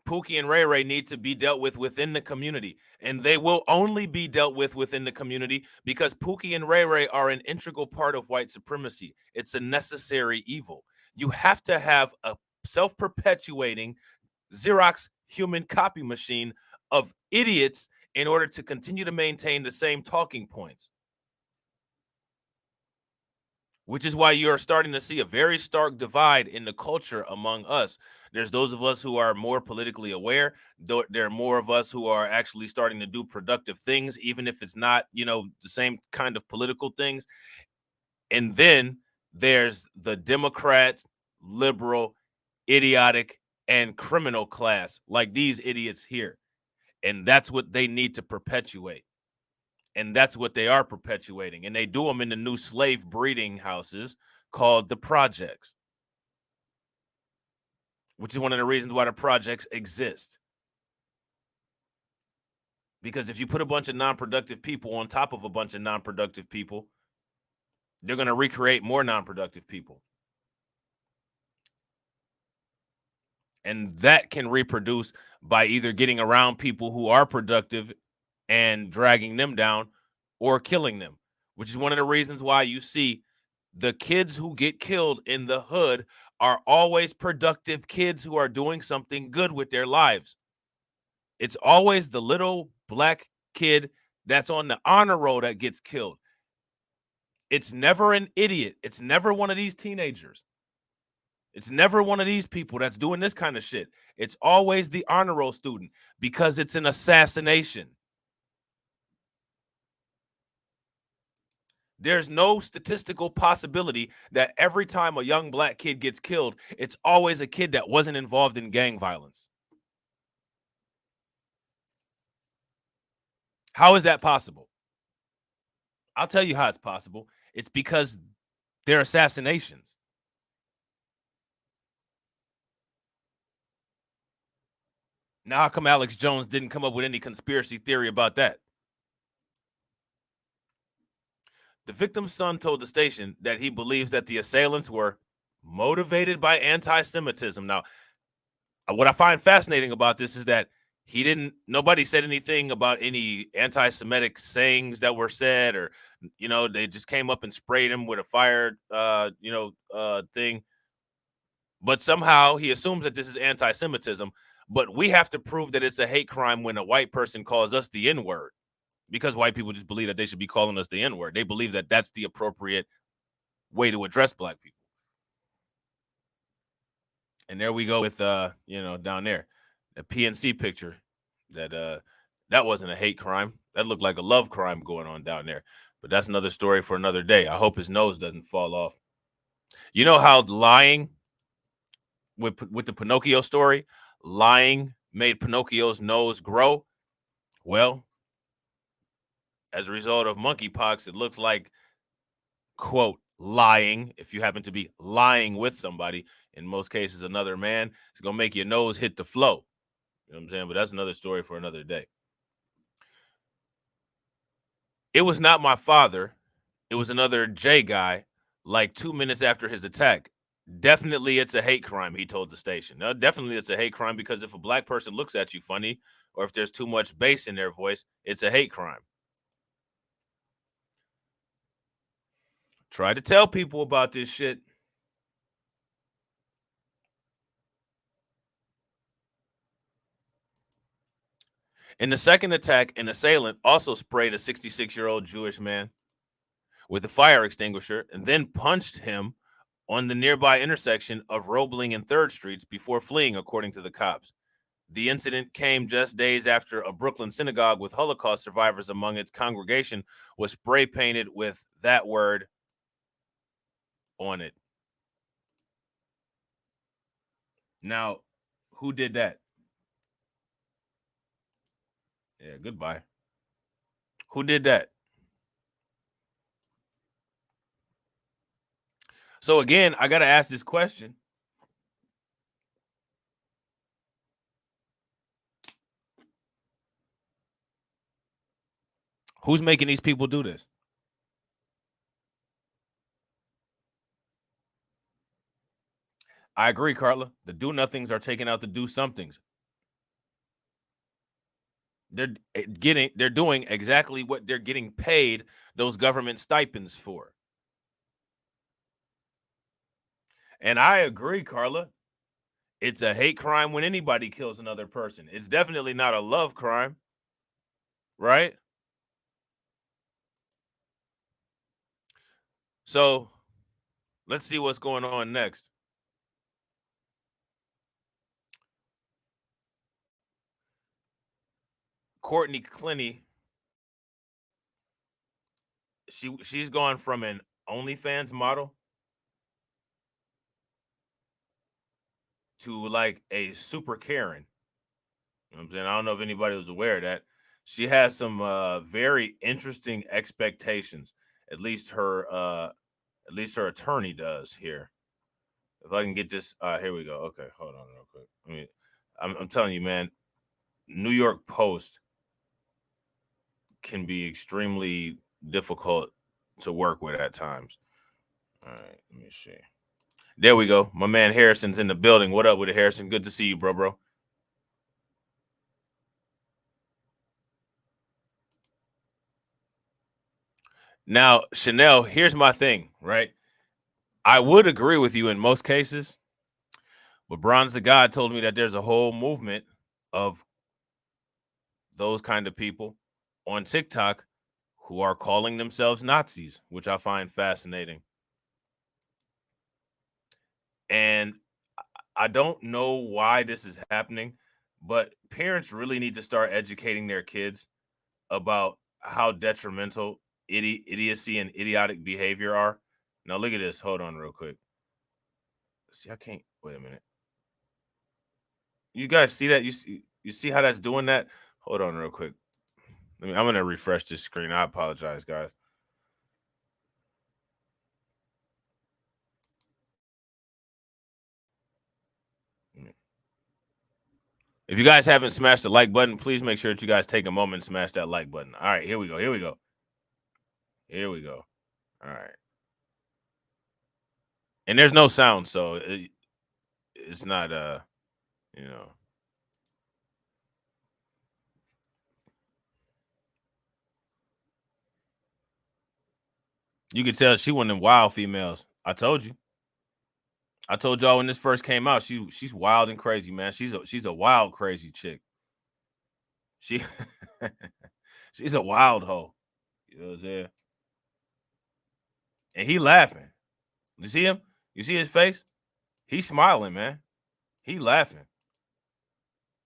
Pookie and Ray Ray need to be dealt with within the community, and they will only be dealt with within the community because Pookie and Ray Ray are an integral part of white supremacy. It's a necessary evil. You have to have a self-perpetuating Xerox human copy machine of idiots in order to continue to maintain the same talking points. Which is why you're starting to see a very stark divide in the culture among us. There's those of us who are more politically aware. There are more of us who are actually starting to do productive things, even if it's not, the same kind of political things. And then there's the Democrat, liberal, idiotic, and criminal class, like these idiots here. And that's what they need to perpetuate. And that's what they are perpetuating. And they do them in the new slave breeding houses called the projects, which is one of the reasons why the projects exist. Because if you put a bunch of non-productive people on top of a bunch of non-productive people, they're going to recreate more non-productive people. And that can reproduce by either getting around people who are productive and dragging them down or killing them, which is one of the reasons why you see the kids who get killed in the hood are always productive kids who are doing something good with their lives. It's always the little black kid that's on the honor roll that gets killed. It's never an idiot. It's never one of these teenagers. It's never one of these people that's doing this kind of shit. It's always the honor roll student because it's an assassination. There's no statistical possibility that every time a young black kid gets killed, it's always a kid that wasn't involved in gang violence. How is that possible? I'll tell you how it's possible. It's because they're assassinations. Now, how come Alex Jones didn't come up with any conspiracy theory about that? The victim's son told the station that he believes that the assailants were motivated by anti-Semitism. Now, what I find fascinating about this is that nobody said anything about any anti-Semitic sayings that were said, or, they just came up and sprayed him with a fire, thing. But somehow he assumes that this is anti-Semitism, but we have to prove that it's a hate crime when a white person calls us the N-word, because white people just believe that they should be calling us the N-word. They believe that that's the appropriate way to address black people. And there we go with, down there, the PNC picture that wasn't a hate crime. That looked like a love crime going on down there. But that's another story for another day. I hope his nose doesn't fall off. You know how lying with the Pinocchio story, lying made Pinocchio's nose grow? Well, as a result of monkeypox, it looks like, quote, lying, if you happen to be lying with somebody, in most cases another man, it's going to make your nose hit the flow. You know what I'm saying? But that's another story for another day. It was not my father. It was another J guy, like 2 minutes after his attack. Definitely it's a hate crime, he told the station. No, definitely it's a hate crime, because if a black person looks at you funny, or if there's too much bass in their voice, it's a hate crime. Try to tell people about this shit. In the second attack, an assailant also sprayed a 66-year-old Jewish man with a fire extinguisher and then punched him on the nearby intersection of Roebling and 3rd Streets before fleeing, according to the cops. The incident came just days after a Brooklyn synagogue with Holocaust survivors among its congregation was spray painted with that word on it. Now, who did that? Yeah, goodbye. Who did that? So again, I got to ask this question. Who's making these people do this? I agree, Carla. The do-nothings are taking out the do-somethings. They're doing exactly what they're getting paid those government stipends for. And I agree, Carla. It's a hate crime when anybody kills another person. It's definitely not a love crime, right? So let's see what's going on next. Courtney Clenny, she's gone from an OnlyFans model to like a super Karen. You know what I'm saying? I don't know if anybody was aware of that. She has some very interesting expectations. At least her attorney does here. If I can get this, here we go. Okay, hold on real quick. I mean, I'm telling you, man, New York Post can be extremely difficult to work with at times. All right, let me see. There we go. My man Harrison's in the building. What up with it, Harrison? Good to see you, bro. Now, Chanel, here's my thing, right? I would agree with you in most cases, but Bronze the God told me that there's a whole movement of those kind of people on TikTok who are calling themselves Nazis, which I find fascinating. And I don't know why this is happening, but parents really need to start educating their kids about how detrimental idiocy and idiotic behavior are. Now, look at this. Hold on real quick. See, I can't. Wait a minute. You guys see that? You see how that's doing that? Hold on real quick. I'm going to refresh this screen. I apologize, guys. If you guys haven't smashed the like button, please make sure that you guys take a moment and smash that like button. All right, here we go. All right. And there's no sound, so it's not, you know. You can tell she one of them wild females. I told you. I told y'all when this first came out, she's wild and crazy, man. She's a wild, crazy chick. She's a wild hoe. You know what I'm saying? And he laughing. You see him? You see his face? He's smiling, man. He laughing.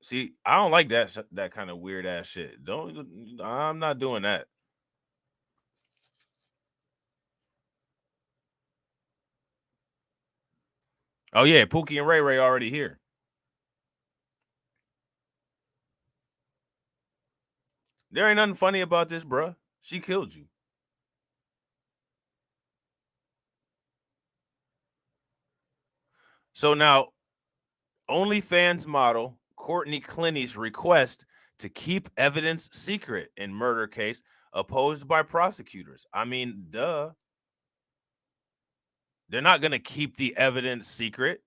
See, I don't like that kind of weird ass shit. I'm not doing that. Oh yeah, Pookie and Ray Ray already here. There ain't nothing funny about this, bruh. She killed you. So now, OnlyFans model Courtney Clenny's request to keep evidence secret in murder case opposed by prosecutors. I mean, duh. They're not going to keep the evidence secret.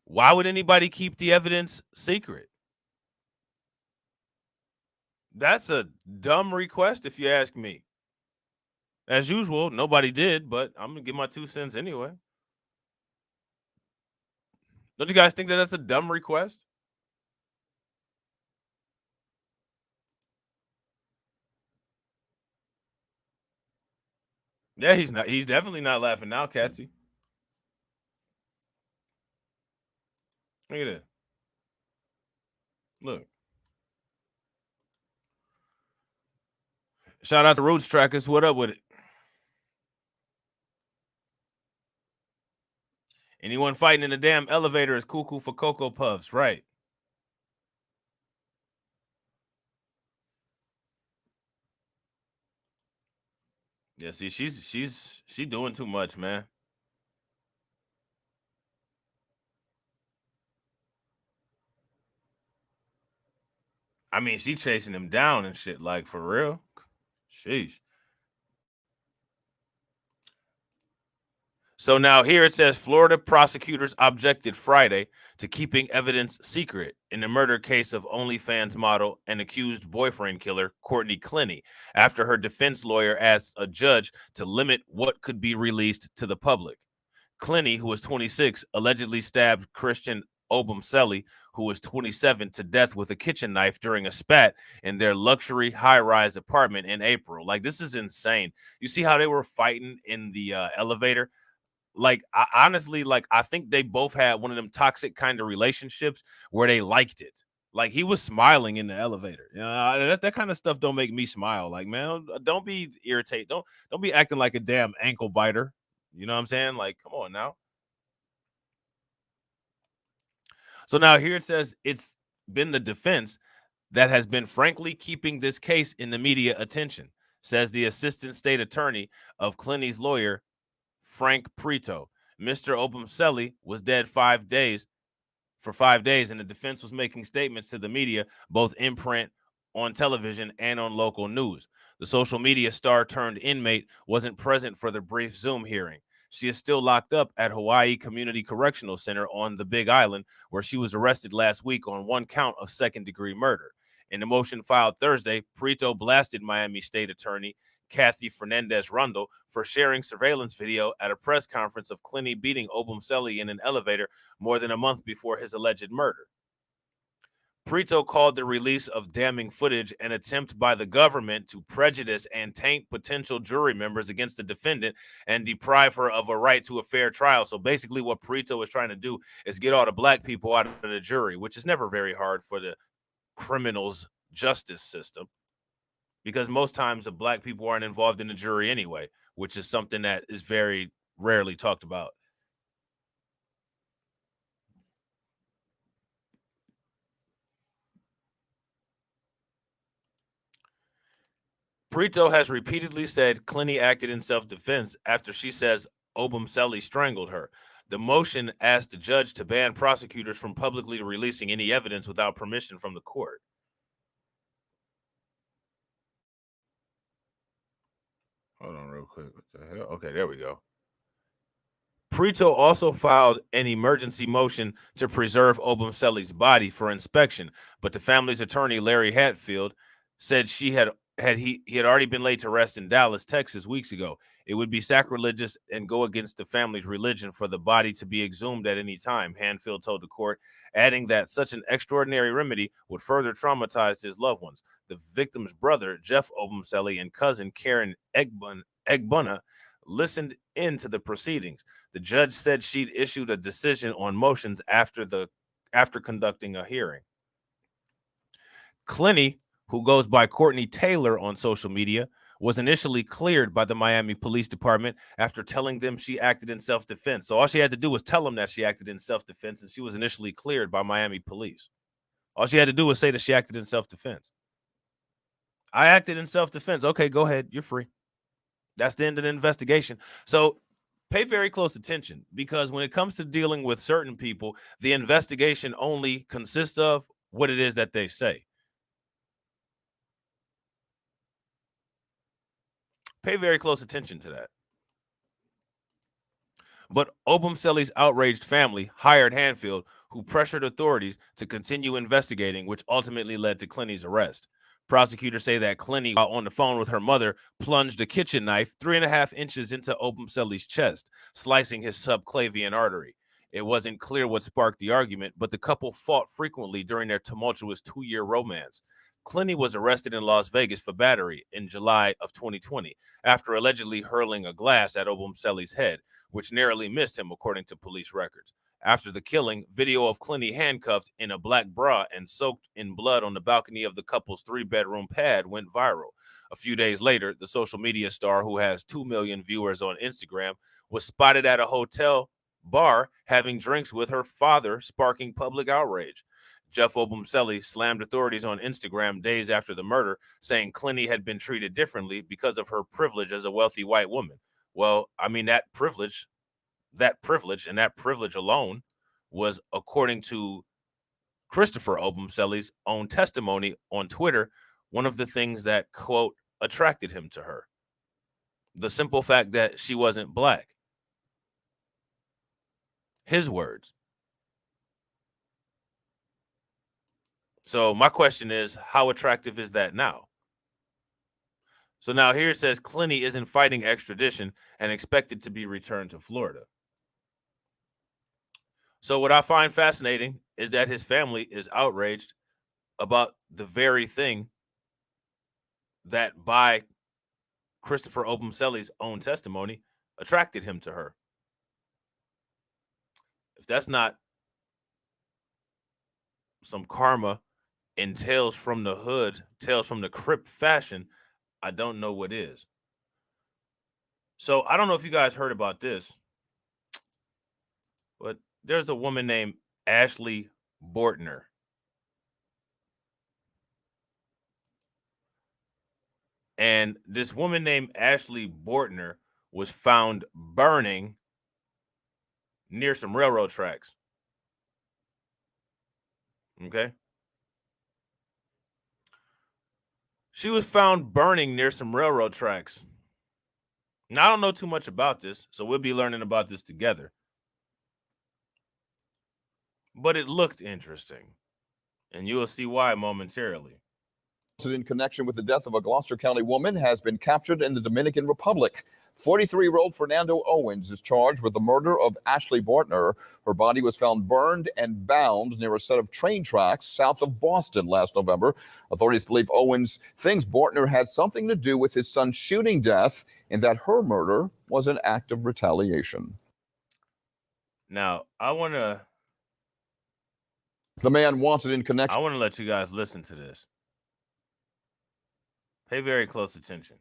Why would anybody keep the evidence secret? That's a dumb request if you ask me. As usual, nobody did, but I'm going to give my 2 cents anyway. Don't you guys think that that's a dumb request? Yeah, he's not. He's definitely not laughing now, Catsy. Look at it. Look. Shout out to Roots Trackers. What up with it? Anyone fighting in the damn elevator is cuckoo for Cocoa Puffs, right? Yeah, see, she's doing too much, man. I mean, she chasing him down and shit, like, for real. Sheesh. So now here it says Florida prosecutors objected Friday to keeping evidence secret in the murder case of OnlyFans model and accused boyfriend killer Courtney Clenny after her defense lawyer asked a judge to limit what could be released to the public. Clenny, who was 26, allegedly stabbed Christian Obumseli, who was 27, to death with a kitchen knife during a spat in their luxury high-rise apartment in April. Like, this is insane. You see how they were fighting in the elevator? like, I honestly, like, I think they both had one of them toxic kind of relationships where they liked it. Like, he was smiling in the elevator. You know, that kind of stuff don't make me smile. Like, man, don't be irritated. Don't be acting like a damn ankle biter. You know what I'm saying? Like, come on now. So now here it says it's been the defense that has been frankly keeping this case in the media attention, says the assistant state attorney of Clinty's lawyer, Frank Prito. Mr. Obumseli was dead for 5 days, and the defense was making statements to the media, both in print, on television, and on local news. The social media star turned inmate wasn't present for the brief Zoom hearing. She is still locked up at Hawaii Community Correctional Center on the Big Island, where she was arrested last week on one count of second-degree murder. In the motion filed Thursday, Prito blasted Miami State Attorney Kathy Fernandez-Rundle for sharing surveillance video at a press conference of Clinty beating Obumseli in an elevator more than a month before his alleged murder. Prito called the release of damning footage an attempt by the government to prejudice and taint potential jury members against the defendant and deprive her of a right to a fair trial. So basically what Prito is trying to do is get all the black people out of the jury, which is never very hard for the criminals justice system, because most times the black people aren't involved in the jury anyway, which is something that is very rarely talked about. Prito has repeatedly said Clinty acted in self-defense after she says Obumseli strangled her. The motion asked the judge to ban prosecutors from publicly releasing any evidence without permission from the court. Hold on real quick. What the hell? Okay, there we go. Prito also filed an emergency motion to preserve Obumseli's body for inspection, but the family's attorney, Larry Hatfield, said he had already been laid to rest in Dallas, Texas, weeks ago. It would be sacrilegious and go against the family's religion for the body to be exhumed at any time, Hatfield told the court, adding that such an extraordinary remedy would further traumatize his loved ones. The victim's brother, Jeff Obumseli, and cousin, Karen Egbuna, listened into the proceedings. The judge said she'd issued a decision on motions after conducting a hearing. Clinty, who goes by Courtney Taylor on social media, was initially cleared by the Miami Police Department after telling them she acted in self-defense. So all she had to do was tell them that she acted in self-defense, and she was initially cleared by Miami police. All she had to do was say that she acted in self-defense. I acted in self-defense. Okay, go ahead. You're free. That's the end of the investigation. So pay very close attention, because when it comes to dealing with certain people, the investigation only consists of what it is that they say. Pay very close attention to that. But Obumseli's outraged family hired Hatfield, who pressured authorities to continue investigating, which ultimately led to Clinty's arrest. Prosecutors say that Clinty, while on the phone with her mother, plunged a kitchen knife 3.5 inches into Obumseli's chest, slicing his subclavian artery. It wasn't clear what sparked the argument, but the couple fought frequently during their tumultuous 2-year romance. Clinty was arrested in Las Vegas for battery in July of 2020 after allegedly hurling a glass at Obumseli's head, which narrowly missed him, according to police records. After the killing, video of Clinty handcuffed in a black bra and soaked in blood on the balcony of the couple's 3-bedroom pad went viral. A few days later, the social media star, who has 2 million viewers on Instagram, was spotted at a hotel bar having drinks with her father, sparking public outrage. Jeff Obumseli slammed authorities on Instagram days after the murder, saying Clinty had been treated differently because of her privilege as a wealthy white woman. Well, I mean, that privilege alone was, according to Christopher Obumseli's own testimony on Twitter, one of the things that, quote, attracted him to her. The simple fact that she wasn't black. His words. So my question is, how attractive is that now? So now here it says Clinty isn't fighting extradition and expected to be returned to Florida. So what I find fascinating is that his family is outraged about the very thing that, by Christopher Obumseli's own testimony, attracted him to her. if that's not some karma in Tales from the Hood, Tales from the Crypt fashion, I don't know what is. So I don't know if you guys heard about this, but there's a woman named Ashley Bortner. And this woman named Ashley Bortner was found burning near some railroad tracks. Okay. She was found burning near some railroad tracks. Now, I don't know too much about this, so we'll be learning about this together. But it looked interesting, and you will see why momentarily. In connection with the death of a Gloucester County woman has been captured in the Dominican Republic. 43-year-old Fernando Owens is charged with the murder of Ashley Bortner. Her body was found burned and bound near a set of train tracks south of Boston last November. Authorities believe Owens thinks Bortner had something to do with his son's shooting death and that her murder was an act of retaliation. Now, I want to let you guys listen to this. Pay very close attention.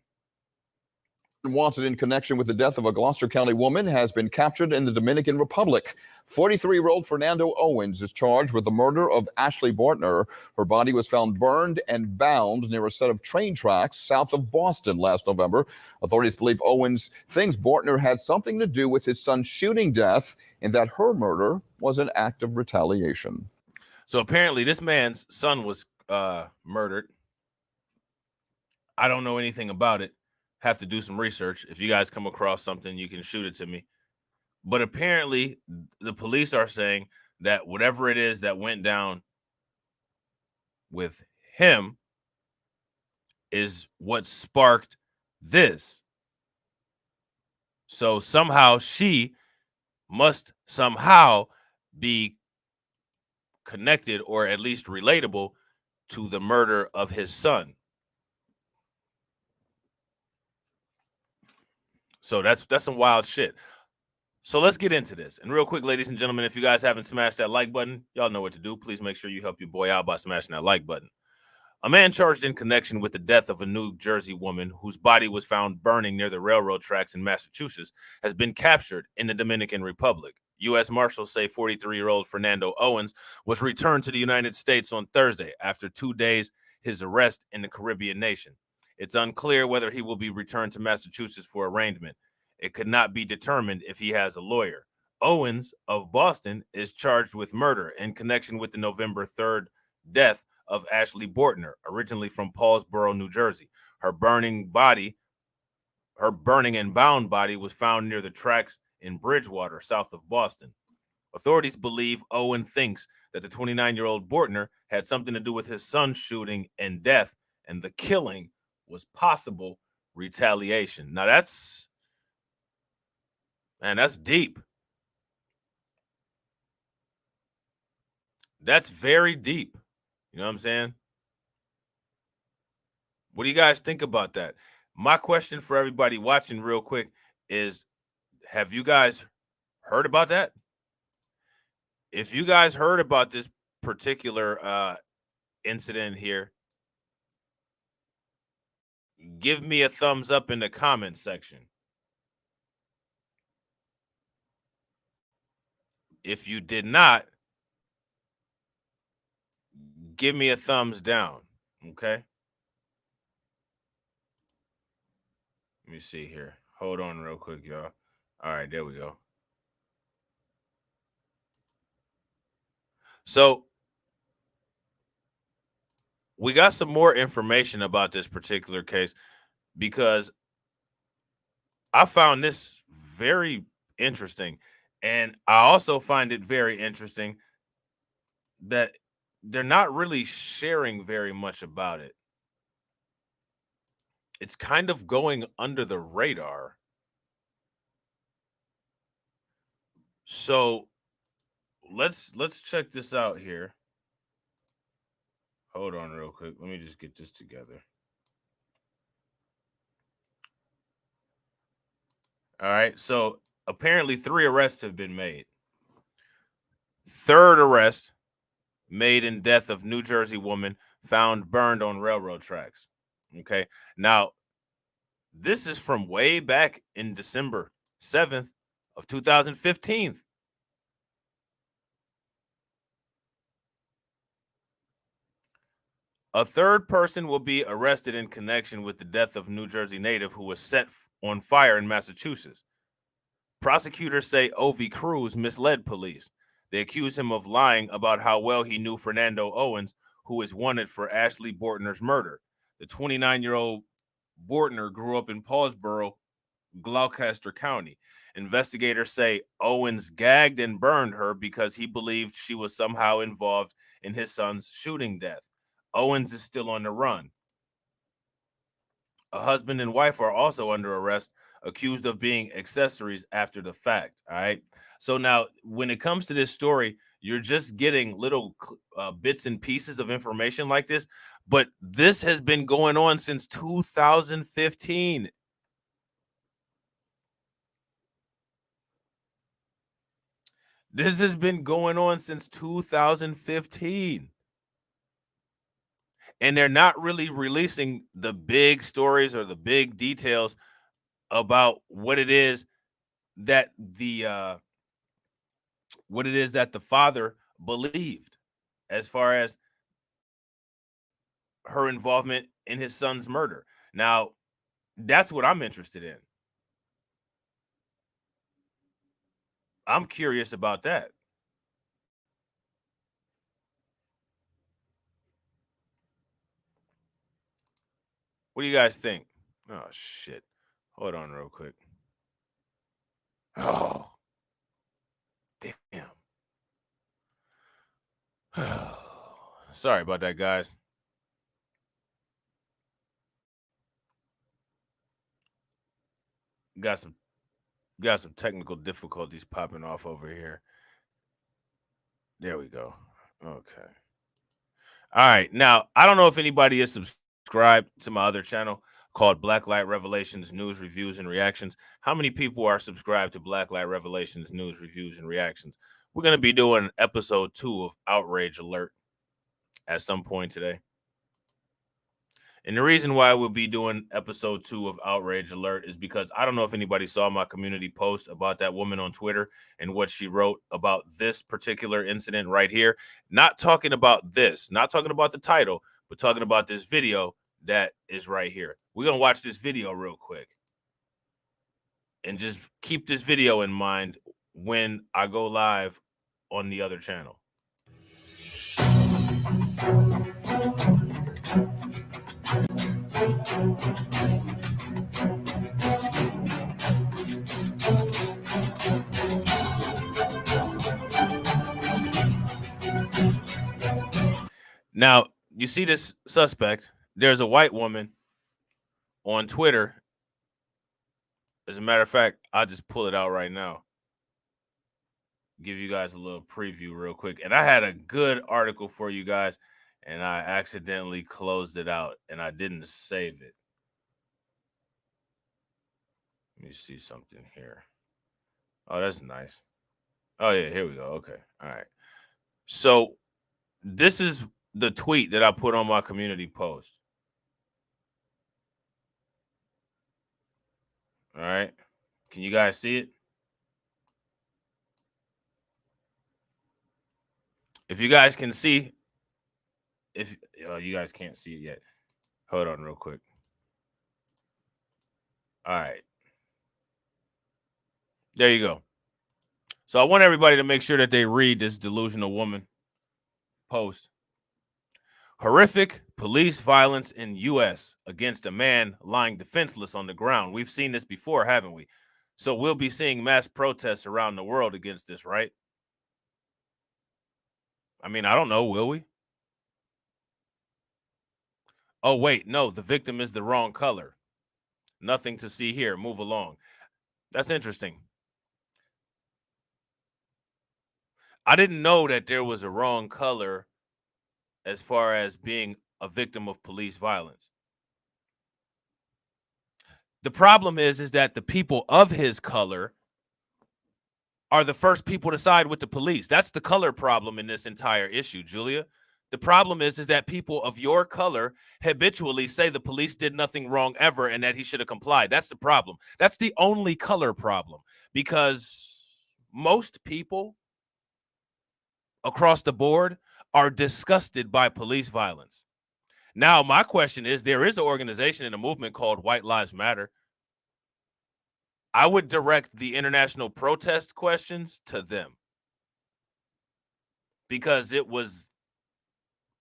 Wanted in connection with the death of a Gloucester County woman has been captured in the Dominican Republic. 43-year-old Fernando Owens is charged with the murder of Ashley Bortner. Her body was found burned and bound near a set of train tracks south of Boston last November. Authorities believe Owens thinks Bortner had something to do with his son's shooting death and that her murder was an act of retaliation. So apparently this man's son was murdered. I don't know anything about it. Have to do some research. If you guys come across something, you can shoot it to me. But apparently the police are saying that whatever it is that went down with him is what sparked this. So somehow she must somehow be connected or at least relatable to the murder of his son. So that's some wild shit. So let's get into this. And real quick, ladies and gentlemen, if you guys haven't smashed that like button, y'all know what to do. Please make sure you help your boy out by smashing that like button. A man charged in connection with the death of a New Jersey woman whose body was found burning near the railroad tracks in Massachusetts has been captured in the Dominican Republic. U.S. Marshals say 43-year-old Fernando Owens was returned to the United States on Thursday after 2 days his arrest in the Caribbean nation. It's unclear whether he will be returned to Massachusetts for arraignment. It could not be determined if he has a lawyer. Owens of Boston is charged with murder in connection with the November 3rd death of Ashley Bortner, originally from Paulsboro, New Jersey. Her burning and bound body was found near the tracks in Bridgewater, south of Boston. Authorities believe Owen thinks that the 29-year-old Bortner had something to do with his son's shooting and death, and the killing was possible retaliation. Now that's deep. That's very deep. You know what I'm saying? What do you guys think about that? My question for everybody watching real quick is, have you guys heard about that? If you guys heard about this particular incident here, give me a thumbs up in the comment section. If you did not, give me a thumbs down, okay? Let me see here. Hold on real quick, y'all. All right, there we go. So we got some more information about this particular case because I found this very interesting. And I also find it very interesting that they're not really sharing very much about it. It's kind of going under the radar. So let's check this out here. Hold on real quick. Let me just get this together. All right. So apparently 3 arrests have been made. Third arrest made in death of New Jersey woman found burned on railroad tracks. Okay. Now, this is from way back in December 7th of 2015. A third person will be arrested in connection with the death of New Jersey native who was set on fire in Massachusetts. Prosecutors say O.V. Cruz misled police. They accuse him of lying about how well he knew Fernando Owens, who is wanted for Ashley Bortner's murder. The 29-year-old Bortner grew up in Paulsboro, Gloucester County. Investigators say Owens gagged and burned her because he believed she was somehow involved in his son's shooting death. Owens is still on the run. A husband and wife are also under arrest, accused of being accessories after the fact. All right. So now, when it comes to this story, you're just getting little bits and pieces of information like this, but this has been going on since 2015. This has been going on since 2015. And they're not really releasing the big stories or the big details about what it is that the father believed as far as her involvement in his son's murder. Now, that's what I'm interested in. I'm curious about that. What do you guys think? Oh, shit. Hold on real quick. Oh, damn. Sorry about that, guys. Got some technical difficulties popping off over here. There we go. Okay. All right. Now, I don't know if anybody is subscribed to my other channel called Blacklight Revelations News Reviews and Reactions. How many people are subscribed to Blacklight Revelations News Reviews and Reactions? We're going to be doing episode 2 of Outrage Alert at some point today. And the reason why we'll be doing episode 2 of Outrage Alert is because I don't know if anybody saw my community post about that woman on Twitter and what she wrote about this particular incident right here. Not talking about this, not talking about the title, but talking about this video that is right here. We're going to watch this video real quick. And just keep this video in mind when I go live on the other channel. Now, you see this suspect. There's a white woman on Twitter. As a matter of fact, I'll just pull it out right now. Give you guys a little preview real quick. And I had a good article for you guys, and I accidentally closed it out, and I didn't save it. Let me see something here. Oh, that's nice. Oh, yeah, here we go. Okay. All right. So this is the tweet that I put on my community post. All right. Can you guys see it? If you guys can see, if you guys can't see it yet, hold on real quick. All right. There you go. So I want everybody to make sure that they read this delusional woman post. Horrific police violence in U.S. against a man lying defenseless on the ground. We've seen this before, haven't we? So we'll be seeing mass protests around the world against this, right? I mean, I don't know. Will we? Oh, wait. No, the victim is the wrong color. Nothing to see here. Move along. That's interesting. I didn't know that there was a wrong color as far as being a victim of police violence. The problem is that the people of his color are the first people to side with the police. That's the color problem in this entire issue, Julia. The problem is that people of your color habitually say the police did nothing wrong ever and that he should have complied. That's the problem. That's the only color problem, because most people across the board are disgusted by police violence. Now, my question is, there is an organization and a movement called White Lives Matter. I would direct the international protest questions to them, because it was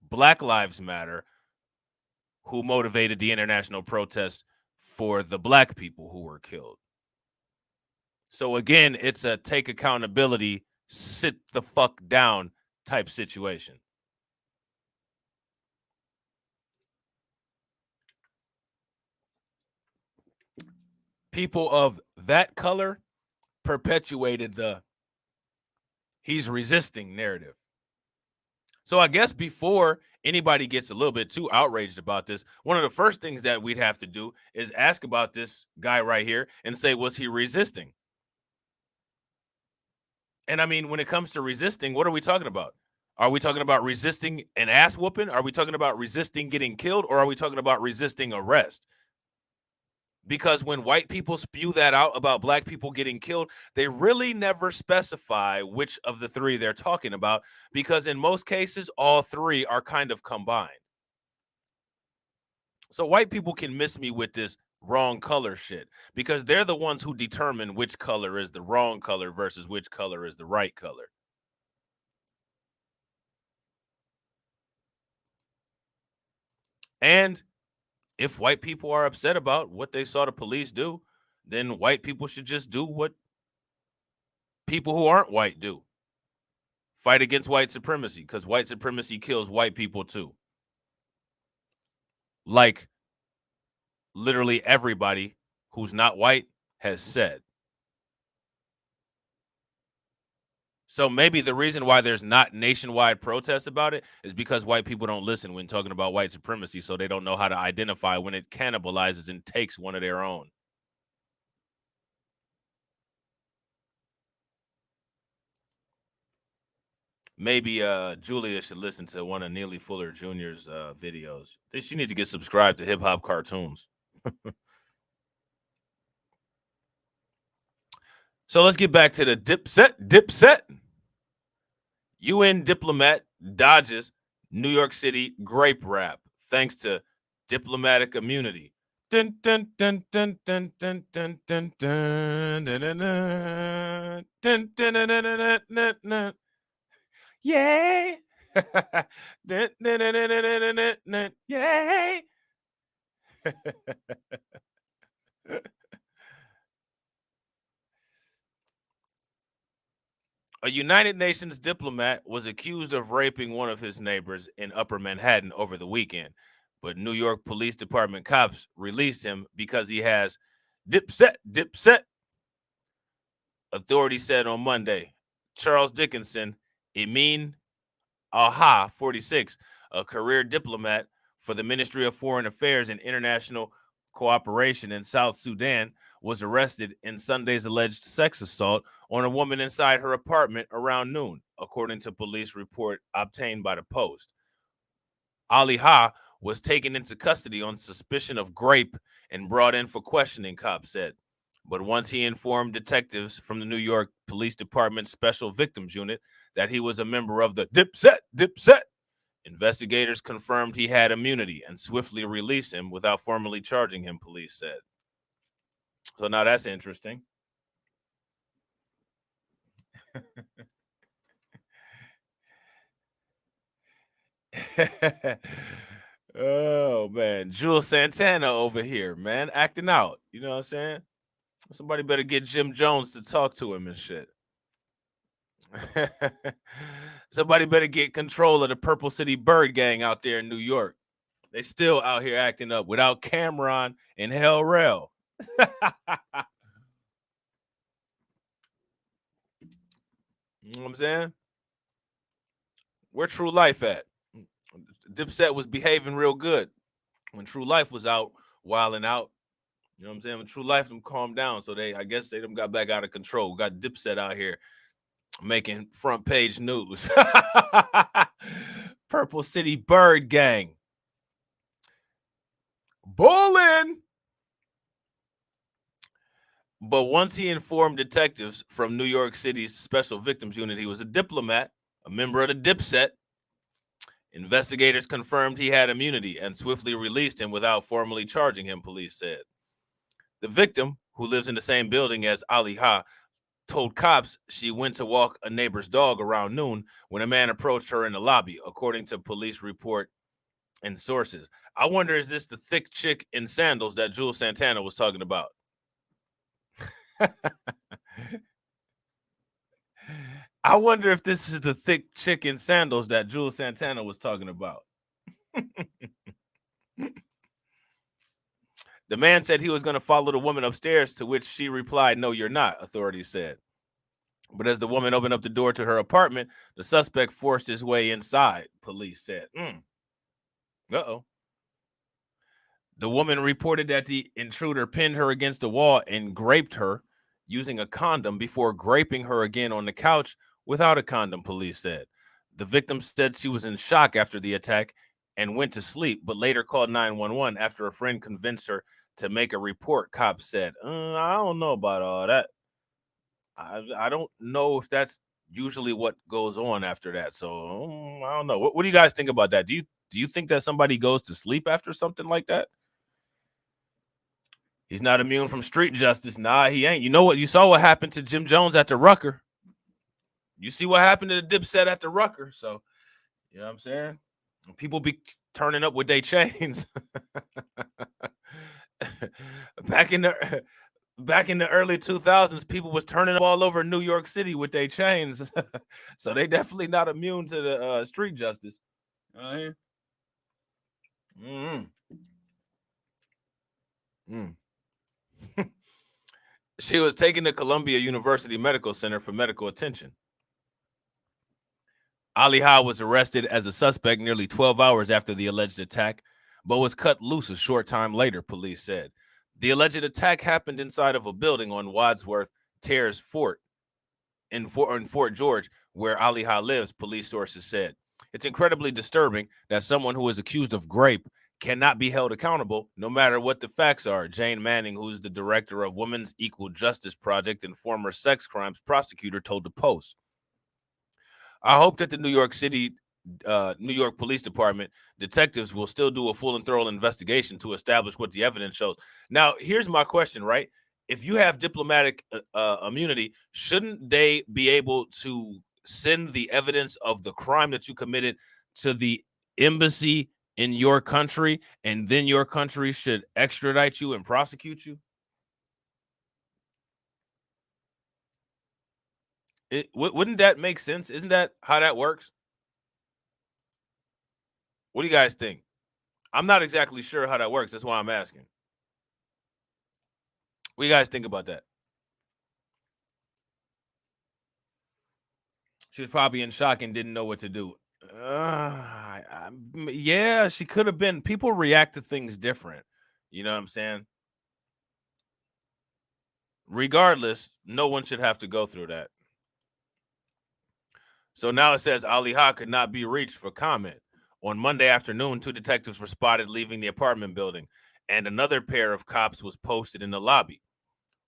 Black Lives Matter who motivated the international protest for the black people who were killed. So again, it's a take accountability, sit the fuck down type situation. People of that color perpetuated the he's resisting narrative. So I guess before anybody gets a little bit too outraged about this, one of the first things that we'd have to do is ask about this guy right here and say, was he resisting? And I mean, when it comes to resisting, what are we talking about? Are we talking about resisting an ass whooping? Are we talking about resisting getting killed? Or are we talking about resisting arrest? Because when white people spew that out about black people getting killed, they really never specify which of the three they're talking about, because in most cases, all three are kind of combined. So white people can miss me with this wrong color shit, because they're the ones who determine which color is the wrong color versus which color is the right color. And if white people are upset about what they saw the police do, then white people should just do what people who aren't white do. Fight against white supremacy, because white supremacy kills white people too. Like literally everybody who's not white has said. So maybe the reason why there's not nationwide protests about it is because white people don't listen when talking about white supremacy, so they don't know how to identify when it cannibalizes and takes one of their own. Maybe Julia should listen to one of Neely Fuller Jr.'s videos. She needs to get subscribed to Hip Hop Cartoons. So let's get back to the Dipset. UN diplomat dodges New York City grape rap thanks to diplomatic immunity. Dun, dun, dun, dun, dun, dun, dun, dun, dun, dun, dun, dun, dun, dun, dun, dun, dun, dun. Yay! Dun, dun, dun, dun, dun, dun, dun, dun. Yay! A United Nations diplomat was accused of raping one of his neighbors in Upper Manhattan over the weekend, but New York Police Department cops released him because he has dipset. Authorities said on Monday. Charles Dickinson, Emin Aha, 46, a career diplomat for the Ministry of Foreign Affairs and International Cooperation in South Sudan, was arrested in Sunday's alleged sex assault on a woman inside her apartment around noon, according to police report obtained by the Post. Ali Ha was taken into custody on suspicion of grape and brought in for questioning, cops said. But once he informed detectives from the New York Police Department Special Victims Unit that he was a member of the Dipset, investigators confirmed he had immunity and swiftly released him without formally charging him, police said. So now that's interesting. Oh, man. Jules Santana over here, man, acting out. You know what I'm saying? Somebody better get Jim Jones to talk to him and shit. Somebody better get control of the Purple City Bird Gang out there in New York. They still out here acting up without Cameron and Hell Rel. You know what I'm saying? Where True Life at? Dipset was behaving real good when True Life was out wilding out. You know what I'm saying? In true life, them calm down. So I guess they them got back out of control. We got Dipset out here making front page news. Purple City Bird Gang. Bullin'. But once he informed detectives from New York City's Special Victims Unit he was a diplomat, a member of the Dipset, investigators confirmed he had immunity and swiftly released him without formally charging him, police said. The victim, who lives in the same building as Ali Ha, told cops she went to walk a neighbor's dog around noon when a man approached her in the lobby, according to police report and sources. I wonder, is this the thick chick in sandals that Jules Santana was talking about? I wonder if this is the thick chick in sandals that Jules Santana was talking about. The man said he was going to follow the woman upstairs, to which she replied, "No, you're not," authorities said. But as the woman opened up the door to her apartment, the suspect forced his way inside, police said. Uh-oh. The woman reported that the intruder pinned her against the wall and graped her using a condom before graping her again on the couch without a condom, police said. The victim said she was in shock after the attack and went to sleep, but later called 911 after a friend convinced her to make a report, cops said. I don't know about all that. I don't know if that's usually what goes on after that. So I don't know. What do you guys think about that? Do you think that somebody goes to sleep after something like that? He's not immune from street justice. Nah, he ain't. You know what? You saw what happened to Jim Jones at the Rucker. You see what happened to the Dipset at the Rucker. So, you know what I'm saying? People be turning up with their chains. Back in the early 2000s, people was turning up all over New York City with their chains. So they definitely not immune to the street justice. She was taken to Columbia University Medical Center for medical attention. Ali Ha was arrested as a suspect nearly 12 hours after the alleged attack, but was cut loose a short time later, police said. The alleged attack happened inside of a building on Wadsworth Terrace Fort in Fort George, where Ali Ha lives, police sources said. It's incredibly disturbing that someone who is accused of rape cannot be held accountable, no matter what the facts are, Jane Manning, who's the director of Women's Equal Justice Project and former sex crimes prosecutor, told the Post. I hope that the New York Police Department detectives will still do a full and thorough investigation to establish what the evidence shows. Now, here's my question, right? If you have diplomatic immunity, shouldn't they be able to send the evidence of the crime that you committed to the embassy in your country, and then your country should extradite you and prosecute you? Wouldn't that make sense? Isn't that how that works? What do you guys think? I'm not exactly sure how that works. That's why I'm asking. What do you guys think about that? She was probably in shock and didn't know what to do. Yeah, she could have been. People react to things different. You know what I'm saying? Regardless, no one should have to go through that. So now it says Ali Ha could not be reached for comment. On Monday afternoon, 2 detectives were spotted leaving the apartment building, and another pair of cops was posted in the lobby.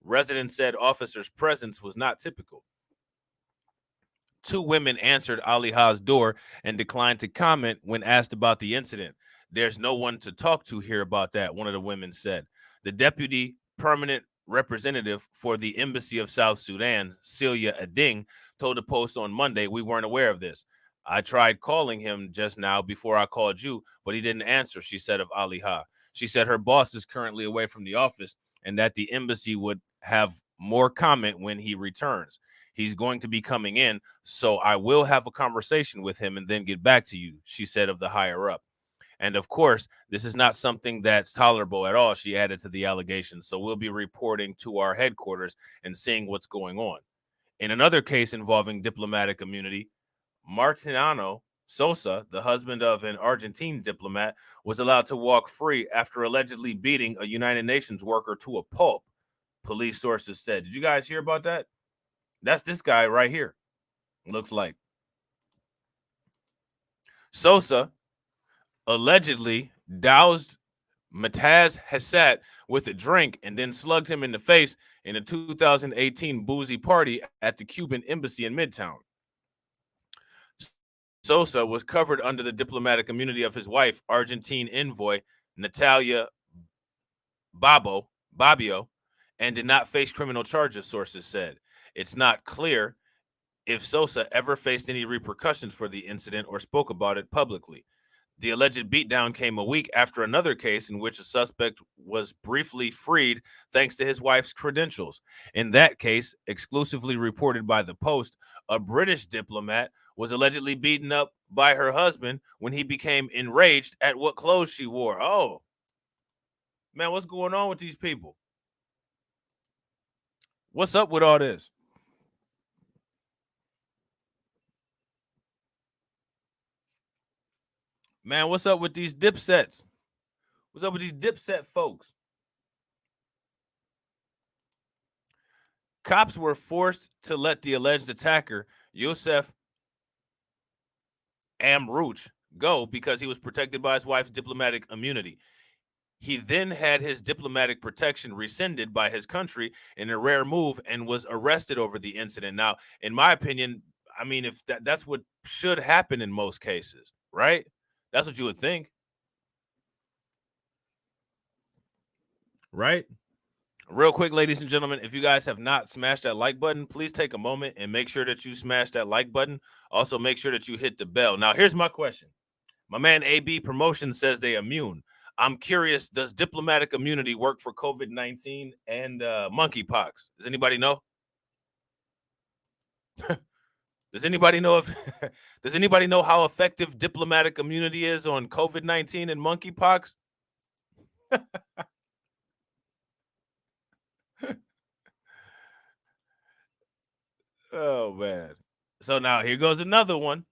Residents said officers' presence was not typical. 2 women answered Ali Ha's door and declined to comment when asked about the incident. There's no one to talk to here about that, one of the women said. The deputy permanent representative for the Embassy of South Sudan, Celia Ading, told the Post on Monday, "We weren't aware of this. I tried calling him just now before I called you, but he didn't answer," she said of Ali Ha. She said her boss is currently away from the office and that the embassy would have more comment when he returns. He's going to be coming in, so I will have a conversation with him and then get back to you, she said of the higher up. And of course, this is not something that's tolerable at all, she added to the allegations. So we'll be reporting to our headquarters and seeing what's going on. In another case involving diplomatic immunity, Martiniano Sosa, the husband of an Argentine diplomat, was allowed to walk free after allegedly beating a United Nations worker to a pulp, police sources said. Did you guys hear about that? That's this guy right here, looks like. Sosa allegedly doused Mataz Hassat with a drink and then slugged him in the face in a 2018 boozy party at the Cuban embassy in Midtown. Sosa was covered under the diplomatic immunity of his wife, Argentine envoy Natalia Bobbio, and did not face criminal charges, sources said. It's not clear if Sosa ever faced any repercussions for the incident or spoke about it publicly. The alleged beatdown came a week after another case in which a suspect was briefly freed thanks to his wife's credentials. In that case, exclusively reported by the Post, a British diplomat was allegedly beaten up by her husband when he became enraged at what clothes she wore. Oh, man, what's going on with these people? What's up with all this? Man, what's up with these dipsets? What's up with these dipset folks? Cops were forced to let the alleged attacker, Youssef Amrouche, go because he was protected by his wife's diplomatic immunity. He then had his diplomatic protection rescinded by his country in a rare move and was arrested over the incident. Now, in my opinion, I mean, if that's what should happen in most cases, right? That's what you would think. Right? Real quick, ladies and gentlemen, if you guys have not smashed that like button, please take a moment and make sure that you smash that like button. Also, make sure that you hit the bell. Now, here's my question. My man AB Promotions says they're immune. I'm curious, does diplomatic immunity work for COVID-19 and monkeypox? Does anybody know? Does anybody know if does anybody know how effective diplomatic immunity is on COVID-19 and monkeypox? Oh man. So now here goes another one.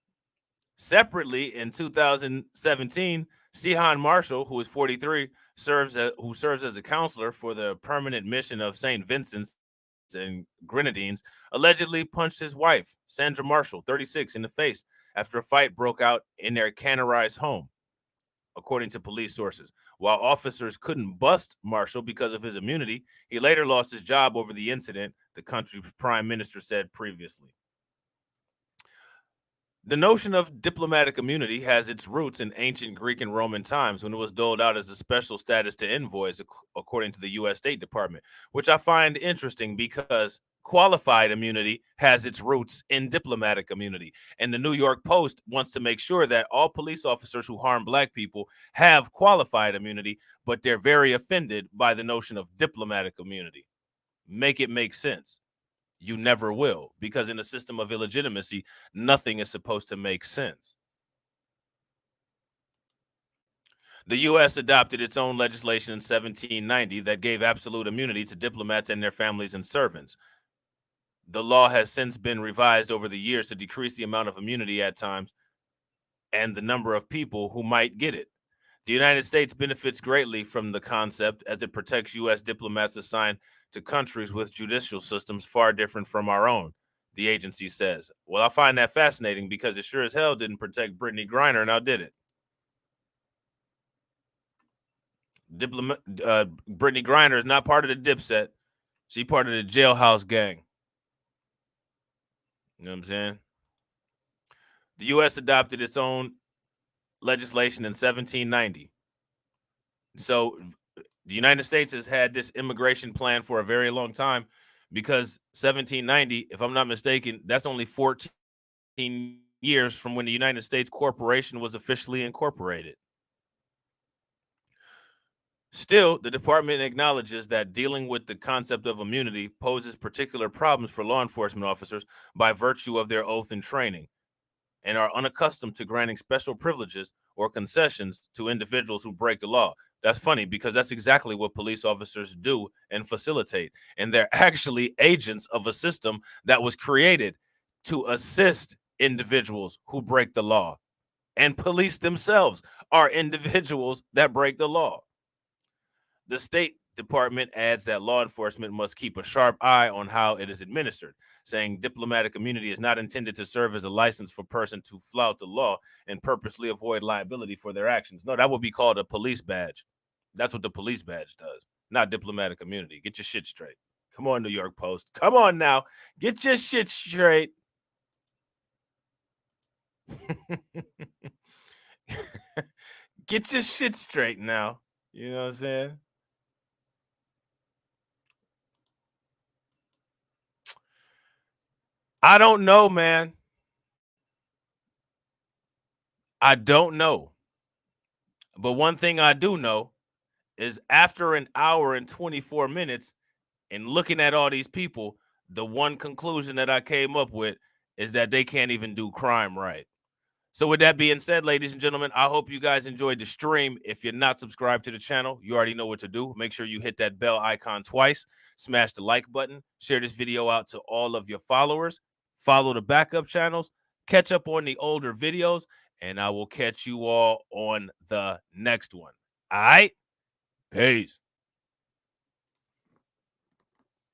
Separately, in 2017, Sihan Marshall, who is 43, serves as a counselor for the permanent mission of St. Vincent's and Grenadines, allegedly punched his wife, Sandra Marshall, 36, in the face after a fight broke out in their Canneries home, according to police sources. While officers couldn't bust Marshall because of his immunity, he later lost his job over the incident, the country's prime minister said previously. The notion of diplomatic immunity has its roots in ancient Greek and Roman times when it was doled out as a special status to envoys, according to the U.S. State Department, which I find interesting because qualified immunity has its roots in diplomatic immunity. And the New York Post wants to make sure that all police officers who harm black people have qualified immunity, but they're very offended by the notion of diplomatic immunity. Make it make sense. You never will, because in a system of illegitimacy, nothing is supposed to make sense. The U.S. adopted its own legislation in 1790 that gave absolute immunity to diplomats and their families and servants. The law has since been revised over the years to decrease the amount of immunity at times and the number of people who might get it. The United States benefits greatly from the concept as it protects U.S. diplomats assigned to countries with judicial systems far different from our own, the agency says. Well, I find that fascinating because it sure as hell didn't protect Brittany Griner, now did it? Brittany Griner is not part of the dipset. She part of the jailhouse gang. You know what I'm saying? The U.S. adopted its own legislation in 1790. So the United States has had this immigration plan for a very long time because 1790, if I'm not mistaken, that's only 14 years from when the United States Corporation was officially incorporated. Still, the department acknowledges that dealing with the concept of immunity poses particular problems for law enforcement officers by virtue of their oath and training, and are unaccustomed to granting special privileges or concessions to individuals who break the law. That's funny because that's exactly what police officers do and facilitate. And they're actually agents of a system that was created to assist individuals who break the law. and police themselves are individuals that break the law. The State Department adds that law enforcement must keep a sharp eye on how it is administered, saying diplomatic immunity is not intended to serve as a license for person to flout the law and purposely avoid liability for their actions. No, that would be called a police badge. That's what the police badge does, not diplomatic immunity. Get your shit straight. Come on, New York Post. Come on now. Get your shit straight. Get your shit straight now. You know what I'm saying? I don't know, man. I don't know. But one thing I do know is after an hour and 24 minutes and looking at all these people, the one conclusion that I came up with is that they can't even do crime right. So with that being said, ladies and gentlemen, I hope you guys enjoyed the stream. If you're not subscribed to the channel, you already know what to do. Make sure you hit that bell icon twice, smash the like button, share this video out to all of your followers, follow the backup channels, catch up on the older videos, and I will catch you all on the next one. All right? Peace.